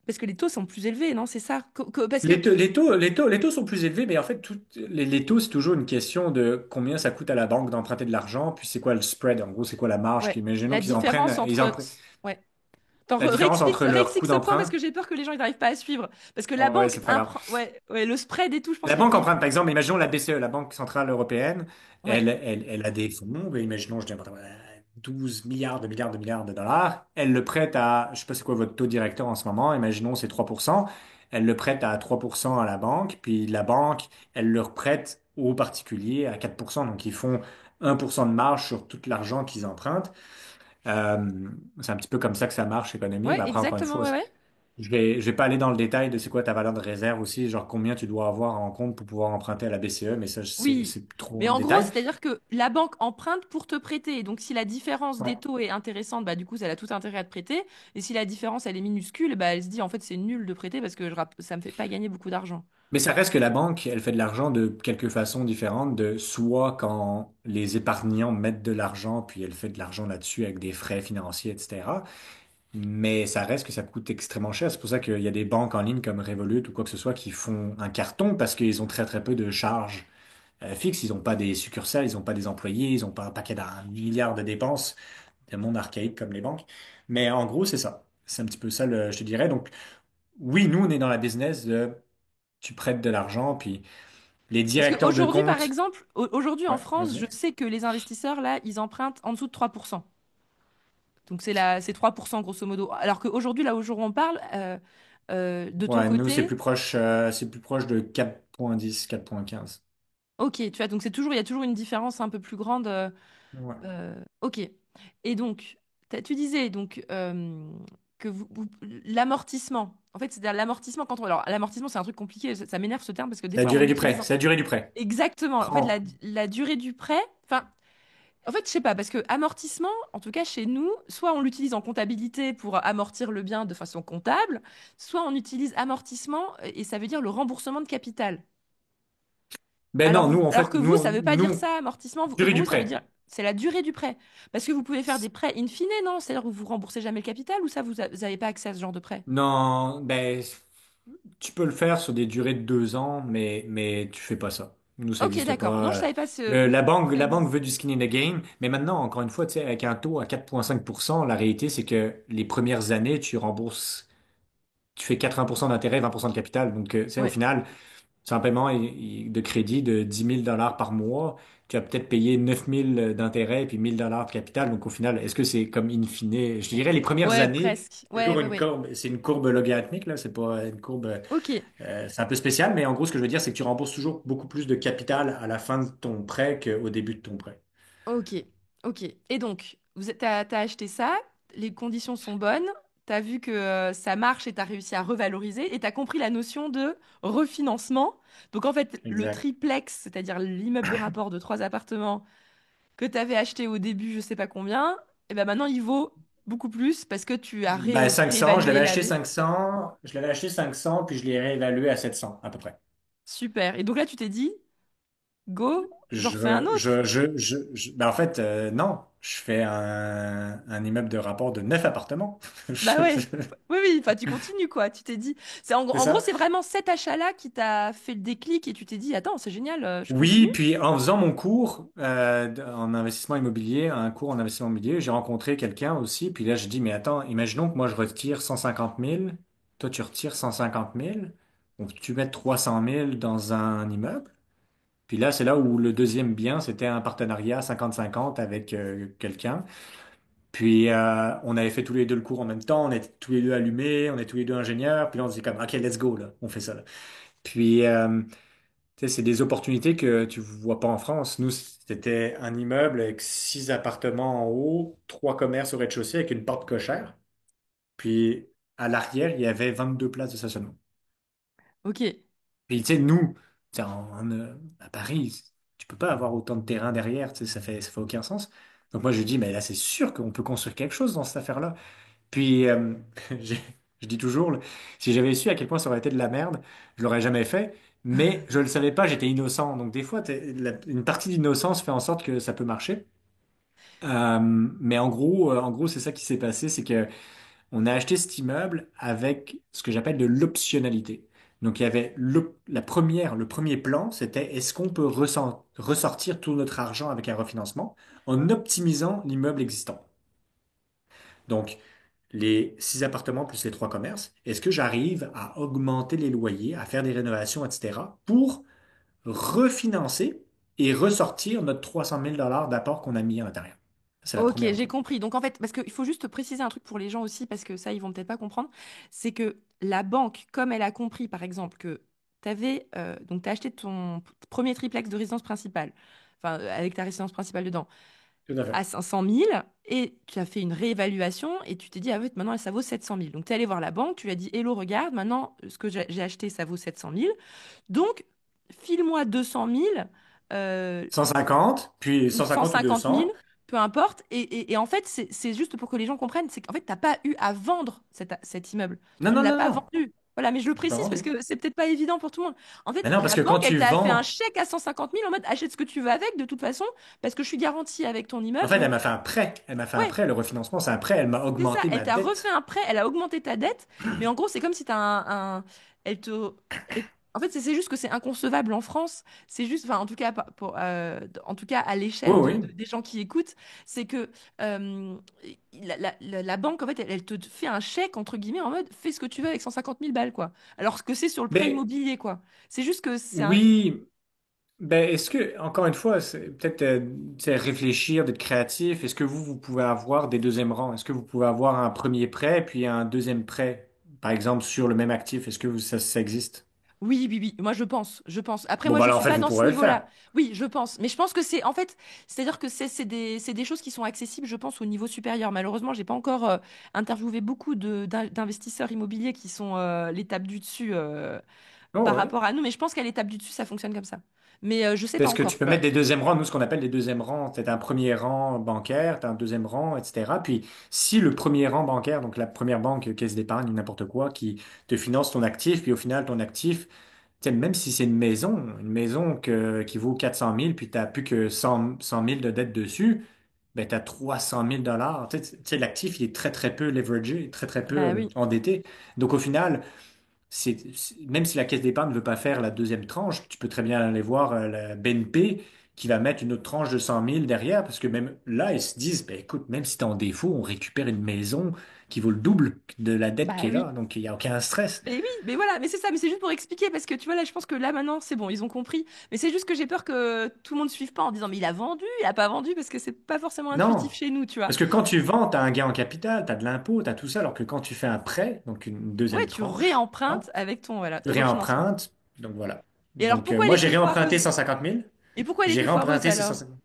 parce que les taux sont plus élevés, non? C'est ça? Parce que... Les taux sont plus élevés, mais en fait, les taux, c'est toujours une question de combien ça coûte à la banque d'emprunter de l'argent, puis c'est quoi le spread, en gros, c'est quoi la marge. Ouais, Imaginons la qu'ils en prennent, différence entre... Ouais. Attends, la différence entre leur réexplique coût ce point parce d'emprunt. que j'ai peur que les gens n'arrivent pas à suivre. Parce que la Oh, ouais, banque c'est pas grave. ouais, ouais, le spread et tout, je pense La qu'il banque faut... emprunte, par exemple, imaginons la BCE, la Banque Centrale Européenne, Ouais, elle a des fonds, mais imaginons, je dis n'importe quoi, 12 milliards de milliards de dollars. Elle le prête à, je sais pas c'est quoi votre taux directeur en ce moment, imaginons c'est 3%. Elle le prête à 3% à la banque, puis la banque, elle le reprête aux particuliers à 4%. Donc ils font 1% de marge sur tout l'argent qu'ils empruntent. C'est un petit peu comme ça que ça marche, l'économie. Ouais, Mais après, encore une exactement, fois, ouais, ouais. je vais pas aller dans le détail de c'est quoi ta valeur de réserve aussi, genre combien tu dois avoir en compte pour pouvoir emprunter à la BCE, mais ça, Oui. c'est trop Mais en en gros, détail. c'est-à-dire que la banque emprunte pour te prêter. Donc, si la différence des Ouais. taux est intéressante, bah, du coup, elle a tout intérêt à te prêter. Et si la différence, elle est minuscule, bah, elle se dit, en fait, c'est nul de prêter parce que ça me fait pas gagner beaucoup d'argent. Mais ça reste que la banque, elle fait de l'argent de quelques façons différentes, de soit quand les épargnants mettent de l'argent, puis elle fait de l'argent là-dessus avec des frais financiers, etc. Mais ça reste que ça coûte extrêmement cher. C'est pour ça qu'il y a des banques en ligne comme Revolut ou quoi que ce soit qui font un carton parce qu'ils ont très très peu de charges fixes. Ils n'ont pas des succursales, ils n'ont pas des employés, ils n'ont pas un paquet d'un milliard de dépenses, un monde archaïque comme les banques. Mais en gros, c'est ça. C'est un petit peu ça, je te dirais. Donc, oui, nous, on est dans la business de tu prêtes de l'argent, puis les Parce directeurs de qu'aujourd'hui, par compte. exemple, aujourd'hui en Ouais, France, je vas-y. sais que les investisseurs, là, ils empruntent en dessous de 3%. Donc, c'est 3% grosso modo. Alors qu'aujourd'hui, là, au jour où on parle, de ton Ouais, nous, côté, c'est plus proche de 4,10, 4,15. ok, tu vois, donc il y a toujours une différence un peu plus grande. Ouais. Ok. Et donc, tu disais donc que l'amortissement, en fait, c'est-à-dire l'amortissement quand on. Alors, l'amortissement, c'est un truc compliqué, ça m'énerve ce terme parce que des La fois, on durée du prêt, l'utilise. c'est la durée du prêt. Exactement. En fait, Prends. la durée du prêt. Enfin, en fait, je sais pas, parce que amortissement, en tout cas chez nous, soit on l'utilise en comptabilité pour amortir le bien de façon comptable, soit on utilise amortissement et ça veut dire le remboursement de capital. Ben non, nous, en Alors fait, que vous, ça veut pas dire ça, amortissement. durée Pour du vous, ça veut dire prêt. c'est la durée du prêt. Parce que vous pouvez faire des prêts in fine, non? C'est-à-dire que vous remboursez jamais le capital ou ça, vous n'avez pas accès à ce genre de prêt? Non, ben, tu peux le faire sur des durées de 2 ans, mais tu fais pas ça. Nous, ça Ok, n'existe d'accord. Non, je pas. savais pas ce La banque terme. veut du skin in the game, mais maintenant, encore une fois, tu sais, avec un taux à 4,5%, la réalité, c'est que les premières années, tu rembourses, tu fais 80% d'intérêt, 20% de capital. Donc, tu sais, au Ouais. final, c'est un paiement de crédit de 10 000 dollars par mois. Tu vas peut-être payer 9 000 d'intérêt et puis 1 000 dollars de capital. Donc, au final, est-ce que c'est comme in fine? Je dirais les premières Ouais, années, presque. c'est Ouais, toujours ouais, une ouais. courbe, c'est une courbe logarithmique, là. C'est pas une courbe, Ok, c'est un peu spécial, mais en gros, ce que je veux dire, c'est que tu rembourses toujours beaucoup plus de capital à la fin de ton prêt qu'au début de ton prêt. ok, ok. Et donc, t'as acheté ça, les conditions sont bonnes, t'as vu que ça marche et t'as réussi à revaloriser et t'as compris la notion de refinancement. Donc, en fait, le Exact. triplex, c'est-à-dire l'immeuble de rapport de 3 appartements, que tu avais acheté au début, je sais pas combien, et ben maintenant il vaut beaucoup plus parce que tu as Ben, 500, réévalué la. je l'avais acheté 500, puis je l'ai réévalué à 700, à peu près. Super. Et donc là, tu t'es dit, go, j'en refais un autre. Ben, en fait, non, je fais un immeuble de rapport de 9 appartements. Bah ouais. Oui, oui, enfin tu continues quoi. Tu t'es dit, C'est en gros, ça? c'est vraiment cet achat-là qui t'a fait le déclic et tu t'es dit, attends, c'est génial, je Oui, continue. puis en faisant mon cours en investissement immobilier, un cours en investissement immobilier, j'ai rencontré quelqu'un aussi. Puis là, je dis, mais attends, imaginons que moi, je retire 150 000. Toi, tu retires 150 000. Donc, tu mets 300 000 dans un immeuble. Puis là, c'est là où le deuxième bien, c'était un partenariat 50-50 avec quelqu'un. Puis, on avait fait tous les deux le cours en même temps. On était tous les deux allumés. On est tous les deux ingénieurs. Puis là, on se dit comme, OK, let's go, là. On fait ça, là. Puis, tu sais, c'est des opportunités que tu vois pas en France. Nous, c'était un immeuble avec 6 appartements en haut, 3 commerces au rez-de-chaussée avec une porte cochère. Puis à l'arrière, il y avait 22 places de stationnement. Ok. Puis tu sais, nous, tu sais, à Paris, tu peux pas avoir autant de terrain derrière, tu sais, ça fait aucun sens. Donc moi, je dis, mais là, c'est sûr qu'on peut construire quelque chose dans cette affaire-là. Puis, j'ai- je dis toujours, là, si j'avais su à quel point ça aurait été de la merde, je l'aurais jamais fait. Mais je ne le savais pas, j'étais innocent. Donc des fois, une partie d'innocence fait en sorte que ça peut marcher. Mais en gros, c'est ça qui s'est passé, c'est que on a acheté cet immeuble avec ce que j'appelle de l'optionnalité. Donc il y avait le premier plan, c'était est-ce qu'on peut ressortir tout notre argent avec un refinancement en optimisant l'immeuble existant. Donc les 6 appartements plus les 3 commerces, est-ce que j'arrive à augmenter les loyers, à faire des rénovations, etc., pour refinancer et ressortir notre 300 000 dollars d'apport qu'on a mis à l'intérieur? C'est la Ok, première j'ai chose. compris. Donc en fait, parce qu'il faut juste préciser un truc pour les gens aussi, parce que ça, ils vont peut-être pas comprendre, c'est que la banque, comme elle a compris, par exemple, que tu avais, donc tu as acheté ton premier triplex de résidence principale, enfin, avec ta résidence principale dedans, Tout à à fait. 500 000, et tu as fait une réévaluation, et tu t'es dit, ah oui, maintenant, ça vaut 700 000. Donc tu es allé voir la banque, tu lui as dit, Hello, regarde, maintenant, ce que j'ai acheté, ça vaut 700 000. Donc, file-moi 200 000. 150, puis Ou 150 ou 150 000, 200. peu importe. Et en fait, c'est juste pour que les gens comprennent, c'est qu'en fait, tu n'as pas eu à vendre cet immeuble. Non, Tu ne non, l'as non, pas non. vendu. Voilà, mais je le J'ai pas précise parce vendu. que c'est peut-être pas évident pour tout le monde. En Mais fait, non, parce la que quand banque, elle tu t'a fait un vends, chèque à 150 000 en mode achète ce que tu veux avec, de toute façon, parce que je suis garantie avec ton en immeuble. fait, elle Donc, m'a fait un prêt. Elle m'a fait un ouais, prêt. Le refinancement, c'est un prêt. Elle m'a c'est ça. augmenté Elle ma t'a refait dette. un prêt, elle a augmenté ta dette. Mais en gros, c'est comme si tu as Elle te... En fait, c'est juste que c'est inconcevable en France. C'est juste, enfin, en tout cas, en tout cas à Oui, l'échelle oui. des gens qui écoutent, c'est que euh, la banque, en fait, elle te fait un chèque, entre guillemets, en mode fais ce que tu veux avec 150 000 balles, quoi. Alors que c'est sur le prêt Mais immobilier, quoi. C'est juste que c'est un. oui, ben, est-ce que, encore une fois, c'est peut-être c'est réfléchir, d'être créatif. Est-ce que vous pouvez avoir des deuxièmes rangs? Est-ce que vous pouvez avoir un premier prêt, puis un deuxième prêt, par exemple, sur le même actif? Est-ce que ça existe? Oui, oui, oui, moi je pense, je pense. Après, Bon, moi bah je alors, en suis fait, pas vous dans ce pourrez le niveau-là. faire. Oui, je pense. Mais je pense que en fait, c'est-à-dire que c'est des choses qui sont accessibles, je pense, au niveau supérieur. Malheureusement, j'ai pas encore interviewé beaucoup d'investisseurs immobiliers qui sont l'étape du dessus Oh, par ouais. rapport à nous. Mais je pense qu'à l'étape du dessus, ça fonctionne comme ça. Mais je sais pas Parce que encore, tu tu peux vois. mettre des deuxièmes rangs, nous, ce qu'on appelle des deuxièmes rangs. C'est un premier rang bancaire, tu as un deuxième rang, etc. Puis, si le premier rang bancaire, donc la première banque, caisse d'épargne, n'importe quoi, qui te finance ton actif, puis au final, ton actif, tu sais, même si c'est une maison qui vaut 400 000, puis tu n'as plus que 100 000 de dette dessus, ben, tu as 300 000 dollars. Tu sais, l'actif, il est très, très peu leveragé, très, très peu Bah oui. endetté. Donc, au final, même si la caisse d'épargne ne veut pas faire la deuxième tranche, tu peux très bien aller voir la BNP qui va mettre une autre tranche de 100 000 derrière, parce que même là, ils se disent, ben, écoute, même si tu es en défaut, on récupère une maison qui vaut le double de la dette qui Bah est oui. là, donc il n'y a aucun stress. Mais oui, mais voilà, mais c'est ça, mais c'est juste pour expliquer, parce que tu vois, là, je pense que là, maintenant, c'est bon, ils ont compris. Mais c'est juste que j'ai peur que tout le monde ne suive pas en disant, mais il a vendu, il a pas vendu, parce que c'est pas forcément intuitif Non, chez nous, tu vois. parce que quand tu vends, tu as un gain en capital, tu as de l'impôt, tu as tout ça, alors que quand tu fais un prêt, donc une Ouais, deuxième tu tranche, hein, réempruntes avec tu ton refinancement. réempruntes, donc voilà. Et alors, Donc pourquoi elle moi, j'ai était réemprunté foireuse? 150 000, Et pourquoi elle j'ai était foireuse réemprunté ces alors? 150 000.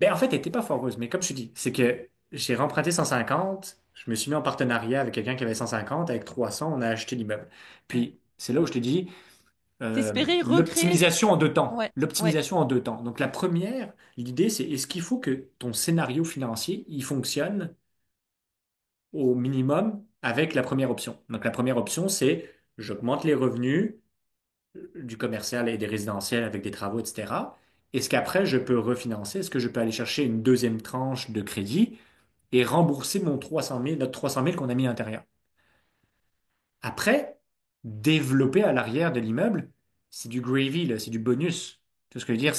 Ben, en fait, elle n'était pas foireuse, mais comme je te dis, c'est que j'ai remprunté 150, je me suis mis en partenariat avec quelqu'un qui avait 150, avec 300, on a acheté l'immeuble. Ouais. Puis c'est là où je te dis, T'espérais recréer. l'optimisation en deux temps. Ouais, ouais. L'optimisation en deux temps. Donc la première, l'idée, c'est est-ce qu'il faut que ton scénario financier, il fonctionne au minimum avec la première option. Donc la première option, c'est j'augmente les revenus du commercial et des résidentiels avec des travaux, etc. Est-ce qu'après, je peux refinancer? Est-ce que je peux aller chercher une deuxième tranche de crédit et rembourser mon 300 000, notre 300 000 qu'on a mis à l'intérieur? Après, développer à l'arrière de l'immeuble, c'est du gravy, là, c'est du bonus. Tu vois ce que je veux dire?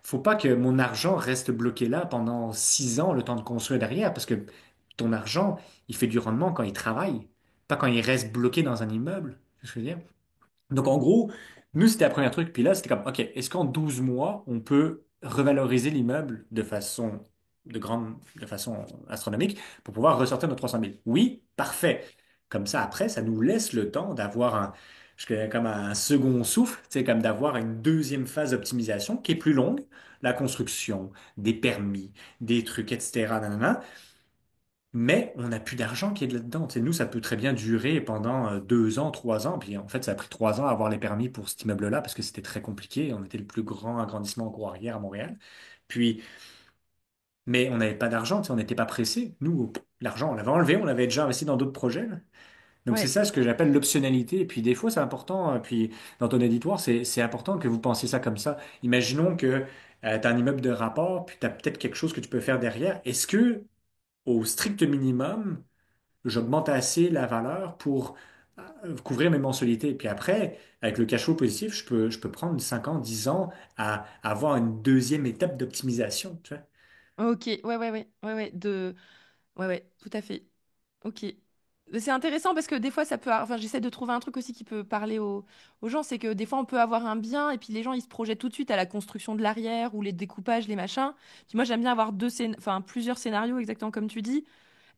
Faut pas que mon argent reste bloqué là pendant 6 ans, le temps de construire derrière, parce que ton argent, il fait du rendement quand il travaille, pas quand il reste bloqué dans un immeuble. Tu vois ce que je veux dire? Donc en gros, nous, c'était la première truc. Puis là, c'était comme, OK, est-ce qu'en 12 mois, on peut revaloriser l'immeuble de façon astronomique pour pouvoir ressortir nos 300 000? Oui, parfait. Comme ça, après, ça nous laisse le temps d'avoir comme un second souffle, c'est comme d'avoir une deuxième phase d'optimisation qui est plus longue, la construction, des permis, des trucs, etc. Nanana. Mais on n'a plus d'argent qui est là-dedans. Tu sais, nous, ça peut très bien durer pendant 2 ans, 3 ans. Puis en fait, ça a pris 3 ans à avoir les permis pour cet immeuble-là parce que c'était très compliqué. On était le plus grand agrandissement en cours arrière à Montréal. Puis, mais on n'avait pas d'argent, tu sais, on n'était pas pressé. Nous, l'argent, on l'avait enlevé, on l'avait déjà investi dans d'autres projets, là. Donc c'est Ouais. ça ce que j'appelle l'optionnalité. Et puis des fois, c'est important. Puis dans ton éditoire, c'est important que vous pensiez ça comme ça. Imaginons que tu as un immeuble de rapport, puis tu as peut-être quelque chose que tu peux faire derrière. Est-ce que, au strict minimum, j'augmente assez la valeur pour couvrir mes mensualités. Puis après, avec le cash flow positif, je peux prendre 5 ans, 10 ans à avoir une deuxième étape d'optimisation, tu vois. Ok, ouais, ouais, ouais, ouais, ouais, ouais, tout à fait. Ok. c'est intéressant parce que des fois, ça peut. Enfin, j'essaie de trouver un truc aussi qui peut parler aux gens. C'est que des fois, on peut avoir un bien et puis les gens, ils se projettent tout de suite à la construction de l'arrière ou les découpages, les machins. Puis moi, j'aime bien avoir enfin, plusieurs scénarios, exactement comme tu dis.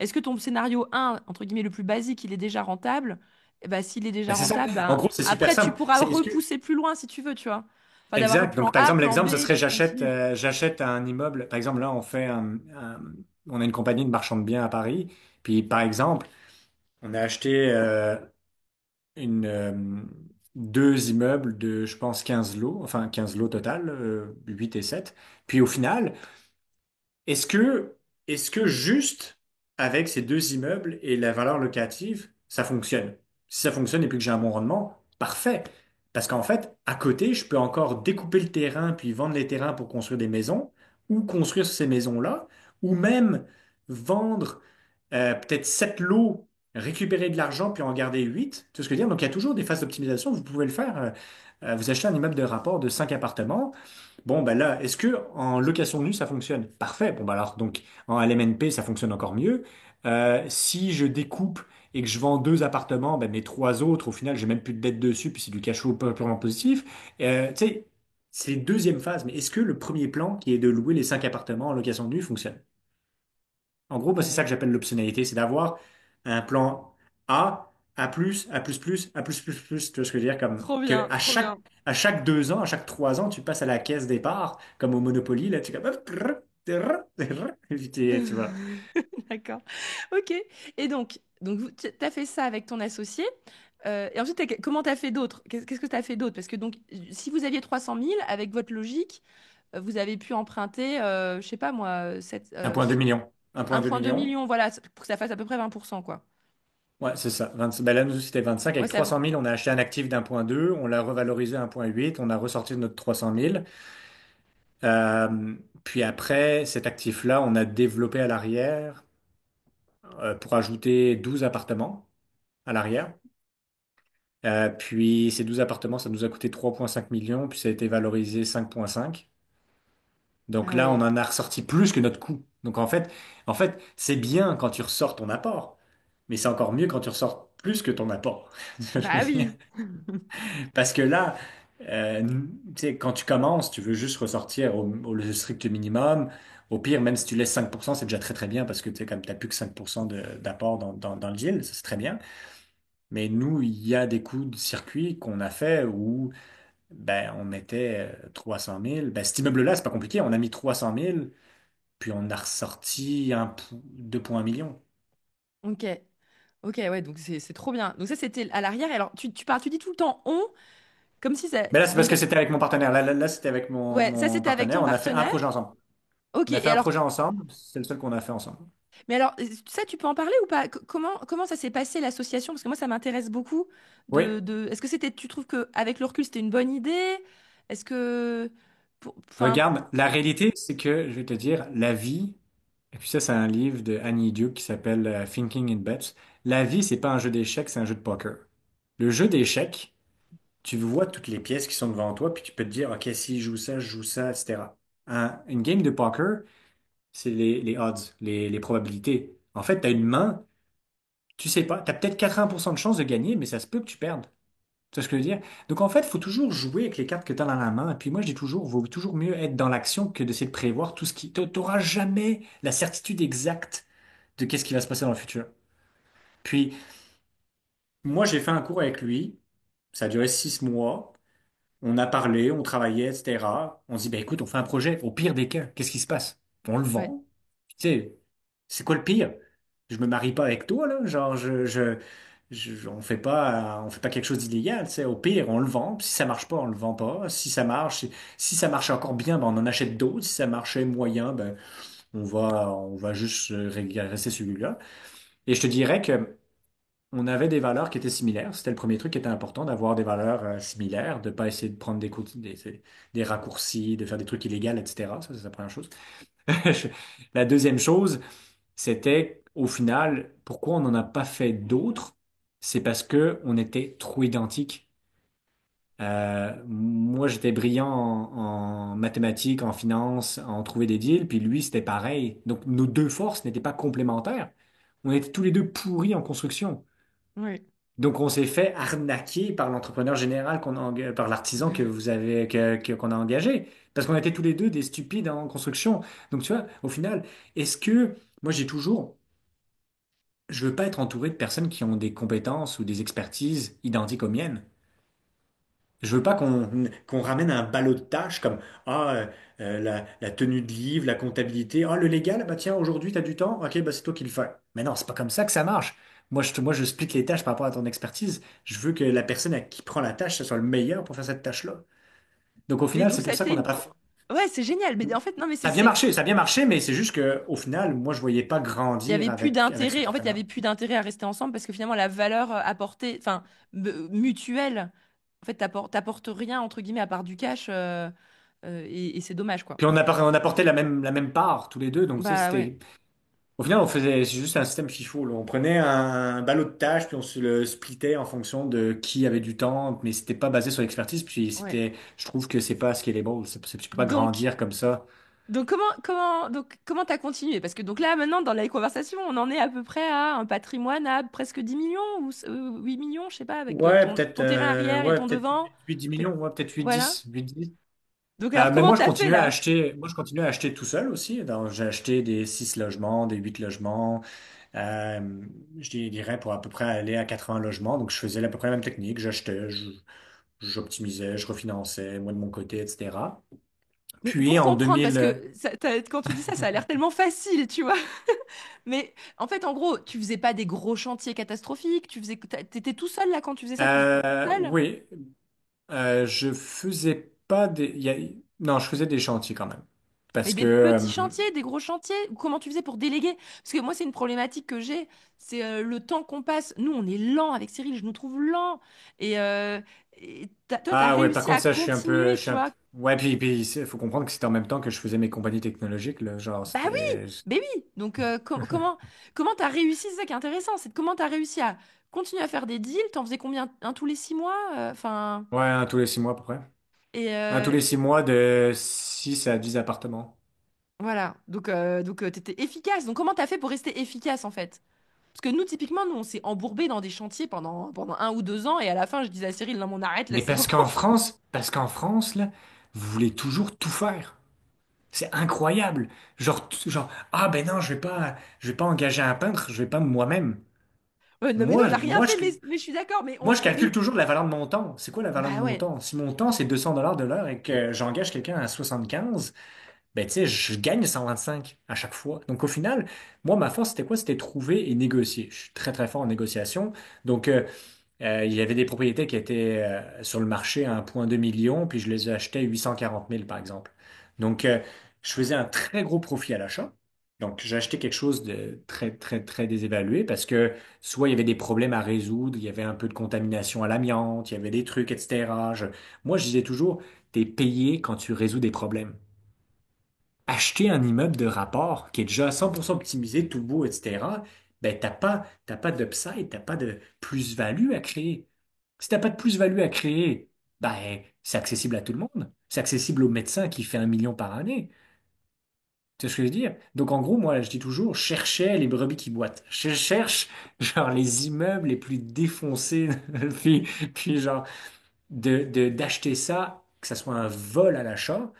Est-ce que ton scénario un entre guillemets, le plus basique, il est déjà rentable? Eh ben, s'il est déjà Ben, c'est ça. rentable, En ben, gros, c'est super après, tu simple. pourras C'est est-ce que repousser plus loin si tu veux, tu vois. Enfin, d'avoir le exact. plan Donc, par A, exemple, plan l'exemple, B, ce et serait puis tu continues. j'achète un immeuble. Par exemple, là, on a une compagnie de marchand de biens à Paris. Puis, par exemple, on a acheté une, deux immeubles de, je pense, 15 lots, enfin 15 lots total, 8 et 7. Puis, au final, est-ce que, est-ce que juste avec ces deux immeubles et la valeur locative, ça fonctionne? Si ça fonctionne et puis que j'ai un bon rendement, parfait. Parce qu'en fait, à côté, je peux encore découper le terrain puis vendre les terrains pour construire des maisons ou construire ces maisons-là ou même vendre peut-être 7 lots, récupérer de l'argent puis en garder 8. Tu vois ce que je veux dire? Donc, il y a toujours des phases d'optimisation. Vous pouvez le faire. Vous achetez un immeuble de rapport de 5 appartements. Bon, ben là, est-ce que en location nue, ça fonctionne? Parfait. Bon, ben alors, donc, en LMNP, ça fonctionne encore mieux. Si je découpe et que je vends deux appartements, ben, mes trois autres, au final, j'ai même plus de dette dessus, puis c'est du cash flow purement positif. Tu sais, c'est la deuxième phase. Mais est-ce que le premier plan, qui est de louer les cinq appartements en location nue, fonctionne? En gros, moi, c'est ça que Ouais. j'appelle l'optionnalité, c'est d'avoir un plan A, A+, A++, A+++, tu vois ce que je veux dire? Comme Trop que bien, trop bien. à chaque 2 ans, à chaque 3 ans, tu passes à la caisse départ, comme au Monopoly, là, tu es comme, hop, et puis tu vois. D'accord. Ok. Et donc tu as fait ça avec ton associé. Et ensuite, comment tu as fait d'autres? Qu'est-ce que tu as fait d'autre? Parce que donc, si vous aviez 300 000 avec votre logique, vous avez pu emprunter, je sais pas moi, 1,2 million. 1,2 1,2 million. million, voilà, pour que ça fasse à peu près 20%, quoi. Ouais, c'est ça. Ben là, nous, c'était 25. Ouais, Avec ça, 300 000, on a acheté un actif d'1,2, on l'a revalorisé à 1,8, on a ressorti notre 300 000. Euh, Puis après, cet actif-là, on a développé à l'arrière pour ajouter 12 appartements à l'arrière. Puis ces 12 appartements, ça nous a coûté 3,5 millions, puis ça a été valorisé 5,5. Donc ah là, on ouais. en a ressorti plus que notre coût. Donc en fait, c'est bien quand tu ressors ton apport, mais c'est encore mieux quand tu ressors plus que ton apport. Je veux Bah dire. oui. Parce que là, euh, tu sais, quand tu commences, tu veux juste ressortir au strict minimum. Au pire, même si tu laisses 5%, c'est déjà très très bien parce que tu sais, comme tu n'as plus que 5% d'apport dans le deal, ça, c'est très bien. Mais nous, il y a des coups de circuit qu'on a fait où ben, on mettait 300 000. Ben, cet immeuble-là, c'est pas compliqué. On a mis 300 000, puis on a ressorti 2,1 millions. Ok. Ok, ouais, donc c'est trop bien. Donc ça, c'était à l'arrière. Et alors, tu dis tout le temps on, comme si ça. Mais là, c'est parce Donc, que c'était avec mon partenaire. Là, c'était avec ouais, ça, mon c'était avec partenaire. ton On a fait un partenaire. projet ensemble. Ok, On a et fait un alors, projet ensemble. C'est le seul qu'on a fait ensemble. mais alors, ça, tu peux en parler ou pas? Comment ça s'est passé l'association? Parce que moi, ça m'intéresse beaucoup. Oui, Est-ce que tu trouves que avec le recul, c'était une bonne idée? Est-ce que, enfin, regarde, la réalité, c'est que, je vais te dire, la vie, et puis ça, c'est un livre de Annie Duke qui s'appelle Thinking in Bets. La vie, c'est pas un jeu d'échecs, c'est un jeu de poker. Le jeu d'échecs, tu vois toutes les pièces qui sont devant toi, puis tu peux te dire, OK, si je joue ça, etc. Une game de poker, c'est les odds, les probabilités. En fait, tu as une main, tu sais pas, tu as peut-être 80% de chances de gagner, mais ça se peut que tu perdes. Tu vois ce que je veux dire? Donc en fait, il faut toujours jouer avec les cartes que tu as dans la main. Et puis moi, je dis toujours, il vaut toujours mieux être dans l'action que d'essayer de prévoir tout ce qui... Tu n'auras jamais la certitude exacte de qu'est-ce qui va se passer dans le futur. Puis moi, j'ai fait un cours avec lui. Ça a duré 6 mois. On a parlé, on travaillait, etc. On se dit, bah, écoute, on fait un projet. Au pire des cas, qu'est-ce qui se passe? On le ouais, vend. Tu sais, c'est quoi le pire? Je me marie pas avec toi, là. Genre, on fait pas quelque chose d'illégal. Tu sais. Au pire, on le vend. Puis si ça marche pas, on le vend pas. Si ça marche, si ça marche encore bien, ben, on en achète d'autres. Si ça marchait moyen, ben, on va juste rester celui-là. Et je te dirais que on avait des valeurs qui étaient similaires. C'était le premier truc qui était important, d'avoir des valeurs similaires, de pas essayer de prendre des raccourcis, de faire des trucs illégaux, etc. Ça, c'est la première chose. La deuxième chose, c'était au final, pourquoi on n'en a pas fait d'autres? C'est parce que on était trop identiques. Moi, j'étais brillant en mathématiques, en finance, en trouver des deals, puis lui, c'était pareil. Donc, nos deux forces n'étaient pas complémentaires. On était tous les deux pourris en construction. Oui. Donc on s'est fait arnaquer par l'entrepreneur général par l'artisan que vous avez qu'on a engagé parce qu'on était tous les deux des stupides en construction. Donc tu vois, au final, est-ce que moi j'ai toujours je veux pas être entouré de personnes qui ont des compétences ou des expertises identiques aux miennes. Je veux pas qu'on ramène un ballot de tâches comme la tenue de livre, la comptabilité, le légal, bah tiens, aujourd'hui tu as du temps, ok, bah c'est toi qui le fais. Mais non, c'est pas comme ça que ça marche. Moi, je split les tâches par rapport à ton expertise. Je veux que la personne à qui prend la tâche, ce soit le meilleur pour faire cette tâche-là. Donc au Mais final, donc c'est ça pour a ça été qu'on n'a une pas fait. Ouais, c'est génial. Mais en fait, non, mais Ça a bien marché, mais c'est juste que au final, moi, je voyais pas il y grandir avait plus avec ce d'intérêt. En fait, il y partenaire. avait plus d'intérêt à rester ensemble parce que finalement, la valeur apportée, enfin, mutuelle, en fait, t'apportes rien, entre guillemets, à part du cash. Et c'est dommage, quoi. Puis on apportait la même part tous les deux, donc tu sais, Bah ouais, c'était. Au final, c'est juste un système FIFO, là. On prenait un ballot de tâches, puis on se le splittait en fonction de qui avait du temps, mais c'était pas basé sur l'expertise, puis ouais. je trouve que c'est pas scalable, tu peux pas Donc, grandir comme ça. comment t'as continué? Parce que donc là, maintenant, dans la conversation, on en est à peu près à un patrimoine à presque 10 millions ou 8 millions, je sais pas, avec ton terrain arrière et ton Peut-être devant. 8-10 Quel- millions, ouais, peut-être Voilà. 8-10, 8-10. Donc alors, Mais comment t'as fait là? moi, je continuais à acheter tout seul aussi. Donc, j'ai acheté des 6 logements, des 8 logements. Je dirais pour à peu près aller à 80 logements. Donc, je faisais à peu près la même technique. J'optimisais, je refinançais, moi de mon côté, etc. Mais Puis pour en comprendre, parce 2000, que quand tu dis ça, ça a l'air tellement facile, tu vois. Mais en fait, en ggros, tu faisais pas des gros chantiers catastrophiques, t'étais tout seul là quand tu faisais ça, tu faisais tout seul. oui, je faisais pas des, non, je faisais des chantiers quand même. Mais Parce que, des petits chantiers, des gros chantiers, ou comment tu faisais pour déléguer? Parce que moi, c'est une problématique que j'ai, c'est le temps qu'on passe. Nous, on est lent avec Cyril, je nous trouve lent. Et toi, t'as ouais, par réussi à contre, ça, continuer, tu vois. ouais, puis, il faut comprendre que c'était en même temps que je faisais mes compagnies technologiques, là, genre, Bah oui, mais oui. Donc comment t'as réussi? C'est ça qui est intéressant, c'est comment t'as réussi à continuer à faire des deals. T'en faisais combien? Un tous les 6 mois? Enfin, ouais, un tous les 6 mois à peu près. et Un tous les 6 mois de 6 à 10 appartements. voilà. Donc t'étais efficace. Donc comment t'as fait pour rester efficace en fait? Parce que nous, typiquement, nous, on s'est embourbé dans des chantiers pendant 1 ou 2 ans, et à la fin, je disais à Cyril, non, mais on arrête, là, Mais c'est bon. parce qu'en France, là, vous voulez toujours tout faire. C'est incroyable. Ah ben non, je vais pas engager un peintre, je vais pas moi-même. Ouais, non, mais nous, on Moi, n'a rien moi, fait, je, mais je suis d'accord, mais moi, je on calcule est. toujours la valeur de mon temps. C'est quoi la valeur de Bah mon ouais. temps? Si mon temps, c'est 200 $ de l'heure et que j'engage quelqu'un à 75, ben, tu sais, je gagne 125 à chaque fois. Donc, au final, moi, ma force, c'était quoi? C'était trouver et négocier. Je suis très, très fort en négociation. Donc, il y avait des propriétés qui étaient sur le marché à 1,2 million, puis je les ai achetées à 840 000, par exemple. Donc, je faisais un très gros profit à l'achat. Donc, j'ai acheté quelque chose de très, très, très désévalué parce que soit il y avait des problèmes à résoudre, il y avait un peu de contamination à l'amiante, il y avait des trucs, etc. Moi, je disais toujours, t'es payé quand tu résous des problèmes. Acheter un immeuble de rapport qui est déjà à 100% optimisé, tout beau, etc., ben, t'as pas d'upside, t'as pas de plus-value à créer. Si t'as pas de plus-value à créer, ben, c'est accessible à tout le monde. C'est accessible au médecin qui fait 1 million par année. Tu sais ce que je veux dire? Donc, en gros, moi, je dis toujours, cherchez les brebis qui boitent. Je cherche, genre, les immeubles les plus défoncés, puis, puis genre, d'acheter ça, que ça soit un vol à l'achat,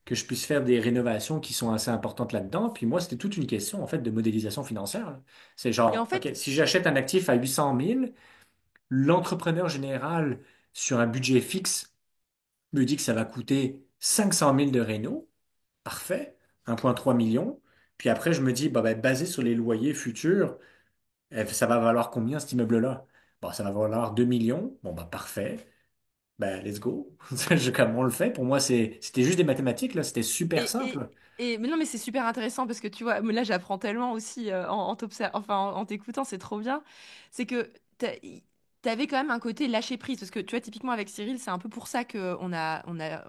que je puisse faire des rénovations qui sont assez importantes là-dedans. Puis moi, c'était toute une question, en fait, de modélisation financière, là. C'est Et en genre, OK, fait, si j'achète un actif à 800 000, l'entrepreneur général, sur un budget fixe, me dit que ça va coûter 500 000 de réno. Parfait. 1,3 million. Puis après, je me dis, bah, ben, basé sur les loyers futurs, ça va valoir combien cet immeuble-là? Bon, ça va valoir 2 millions. Bon, bah, parfait. Ben, let's go. Comment on le fait? Pour moi, c'était juste des mathématiques, là. C'était super et, et, simple. mais non, mais c'est super intéressant parce que tu vois, là, j'apprends tellement aussi enfin, en t'écoutant, c'est trop bien. C'est que t'avais quand même un côté lâcher prise parce que tu vois, typiquement avec Cyril, c'est un peu pour ça que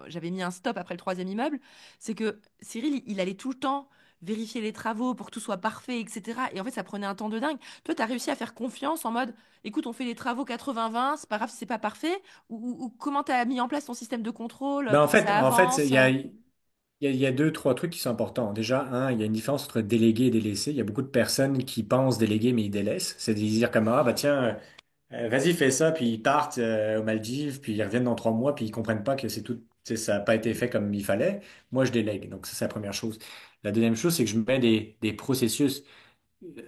j'avais mis un stop après le troisième immeuble. C'est que Cyril, il allait tout le temps vérifier les travaux pour que tout soit parfait, etc. Et en fait, ça prenait un temps de dingue. Toi, tu as réussi à faire confiance en mode, écoute, on fait les travaux 80-20, c'est pas grave si c'est pas parfait. Ou comment tu as mis en place ton système de contrôle Ben, pour que ça en fait, avance? il y a deux, trois trucs qui sont importants. Déjà, un, il y a une différence entre déléguer et délaisser. Il y a beaucoup de personnes qui pensent déléguer, mais ils délaissent. C'est de dire comme, ah, bah tiens, vas-y, fais ça, puis ils partent aux Maldives, puis ils reviennent dans 3 mois, puis ils comprennent pas que c'est tout, tu sais, ça n'a pas été fait comme il fallait. Moi, je délègue. Donc, ça, c'est la première chose. La deuxième chose, c'est que je mets des processus.